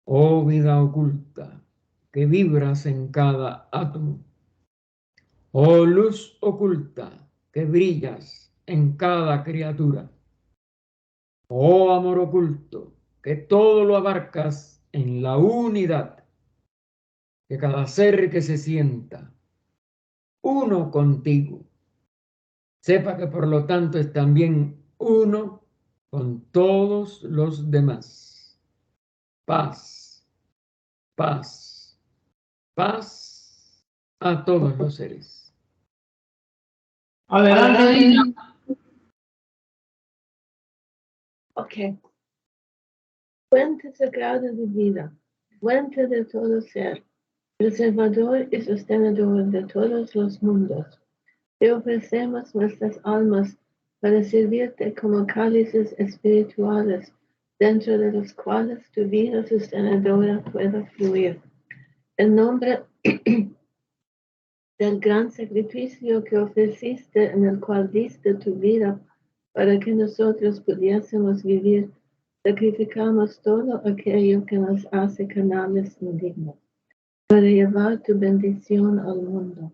Oh vida oculta, que vibras en cada átomo. Oh luz oculta, que brillas en cada criatura. Oh amor oculto, que todo lo abarcas en la unidad, que cada ser que se sienta uno contigo, sepa que por lo tanto es también uno con todos los demás. Paz, paz, paz a todos los seres. Adelante, Dina. Ok. Fuente sagrada de vida, fuente de todo ser, preservador y sostenedor de todos los mundos. Te ofrecemos nuestras almas para servirte como cálices espirituales, dentro de los cuales tu vida sostenedora pueda fluir. En nombre del gran sacrificio que ofreciste, en el cual diste tu vida para que nosotros pudiésemos vivir, sacrificamos todo aquello que nos hace canales indignos, para llevar tu bendición al mundo.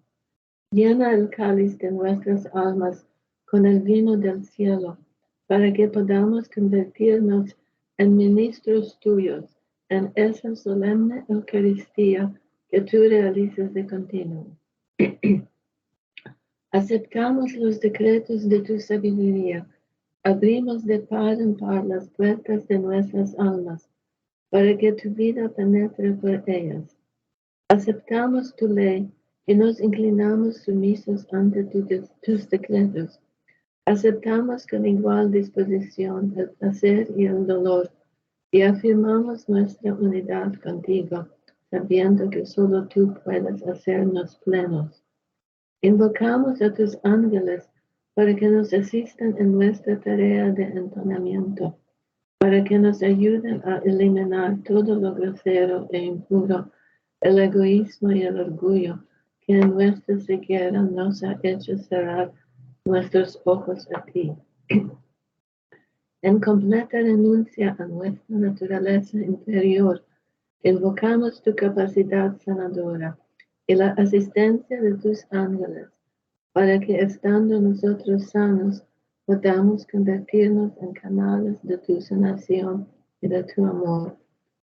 Llena el cáliz de nuestras almas con el vino del cielo, para que podamos convertirnos en ministros tuyos en esa solemne Eucaristía que tú realizas de continuo. Aceptamos los decretos de tu sabiduría. Abrimos de par en par las puertas de nuestras almas, para que tu vida penetre por ellas. Aceptamos tu ley y nos inclinamos sumisos ante tus decretos. Aceptamos con igual disposición el placer y el dolor, y afirmamos nuestra unidad contigo, sabiendo que solo tú puedes hacernos plenos. Invocamos a tus ángeles para que nos asistan en nuestra tarea de entrenamiento, para que nos ayuden a eliminar todo lo grosero e impuro, el egoísmo y el orgullo que en nuestra ceguera nos ha hecho cerrar nuestros ojos a ti. En completa renuncia a nuestra naturaleza interior, invocamos tu capacidad sanadora y la asistencia de tus ángeles, para que estando nosotros sanos, podamos convertirnos en canales de tu sanación y de tu amor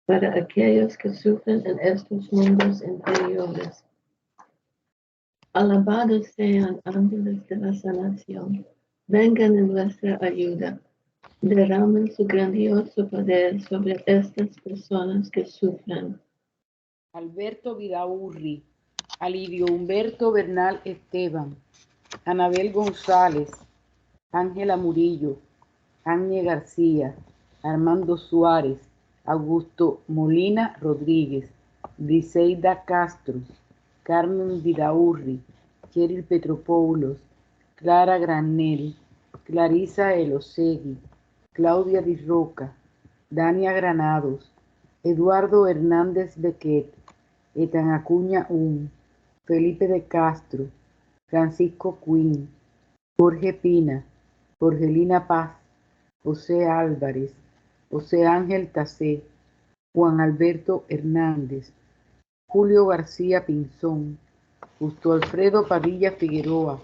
para aquellos que sufren en estos mundos interiores. Alabados sean ángeles de la sanación, vengan en nuestra ayuda, derramen su grandioso poder sobre estas personas que sufren. Alberto Vidaurri, Alidio Humberto Bernal Esteban, Anabel González, Ángela Murillo, Áñez García, Armando Suárez, Augusto Molina Rodríguez, Briseida Castro, Carmen Vidaurri, Cheryl Petropoulos, Clara Granel, Clarisa Elosegui, Claudia Di Roca, Dania Granados, Eduardo Hernández Bequet, Etan Acuña Felipe de Castro, Francisco Quinn, Jorge Pina, Jorgelina Paz, José Álvarez, José Ángel Tacé, Juan Alberto Hernández, Julio García Pinzón, Justo Alfredo Padilla Figueroa,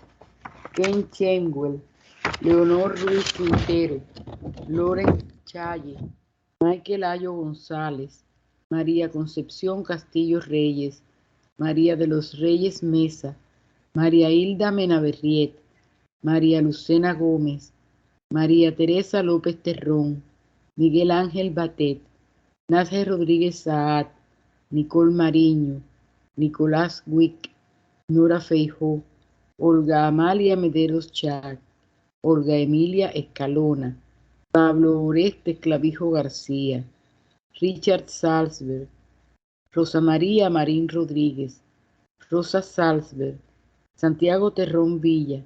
Ken Chenwell, Leonor Ruiz Quintero, Loren Challe, Michael Ayo González, María Concepción Castillo Reyes, María de los Reyes Mesa, María Hilda Menaberriet, María Lucena Gómez, María Teresa López Terrón, Miguel Ángel Batet, Nace Rodríguez Saad, Nicole Mariño, Nicolás Wick, Nora Feijó, Olga Amalia Mederos Char, Olga Emilia Escalona, Pablo Oreste Clavijo García, Richard Salzberg, Rosa María Marín Rodríguez, Rosa Salzberg, Santiago Terrón Villa,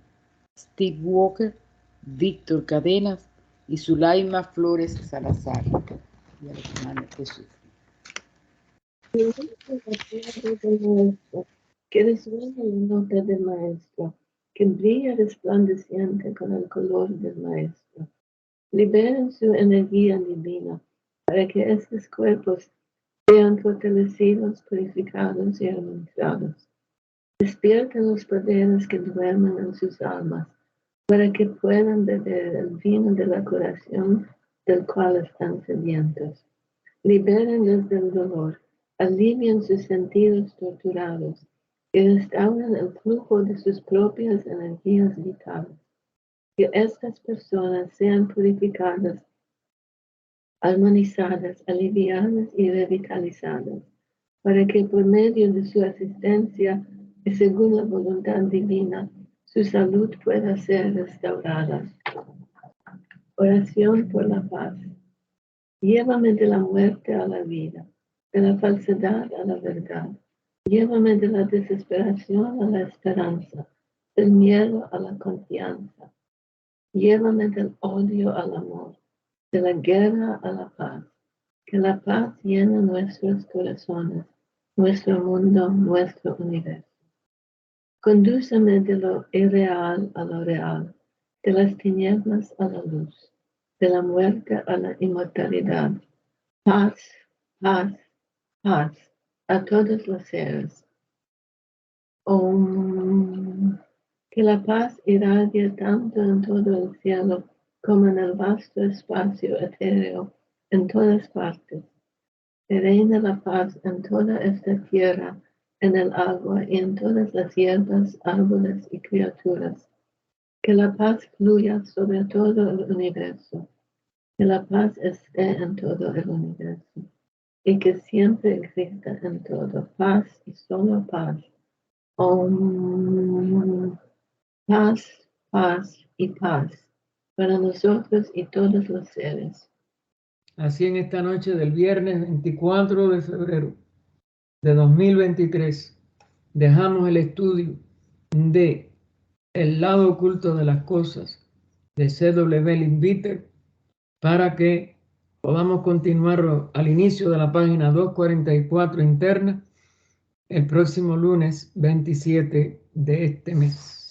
Steve Walker, Víctor Cadenas y Zulaima Flores Salazar. Y a los hermanos Jesús. Que resuena la nota del maestro, que brilla resplandeciente con el color del maestro. Liberen su energía divina para que estos cuerpos sean fortalecidos, purificados y armonizados. Despierten los poderes que duermen en sus almas para que puedan beber el vino de la curación del cual están sedientos. Libérenlos del dolor, alivien sus sentidos torturados y restauren el flujo de sus propias energías vitales. Que estas personas sean purificadas, armonizadas, aliviadas y revitalizadas, para que por medio de su asistencia y según la voluntad divina, su salud pueda ser restaurada. Oración por la paz. Llévame de la muerte a la vida, de la falsedad a la verdad. Llévame de la desesperación a la esperanza, del miedo a la confianza. Llévame del odio al amor, de la guerra a la paz. Que la paz llene nuestros corazones, nuestro mundo, nuestro universo. Condúceme de lo irreal a lo real, de las tinieblas a la luz, de la muerte a la inmortalidad. Paz, paz, paz a todos los seres. Que la paz irradie tanto en todo el cielo como en el vasto espacio etéreo en todas partes. Que reine la paz en toda esta tierra, en el agua y en todas las hierbas, árboles y criaturas. Que la paz fluya sobre todo el universo. Que la paz esté en todo el universo. Y que siempre exista en todo paz y solo paz. Paz, paz y paz para nosotros y todos los seres. Así en esta noche del viernes 24 de febrero de 2023 dejamos el estudio de El lado oculto de las cosas de C.W. Leadbeater para que podamos continuar al inicio de la página 244 interna el próximo lunes 27 de este mes.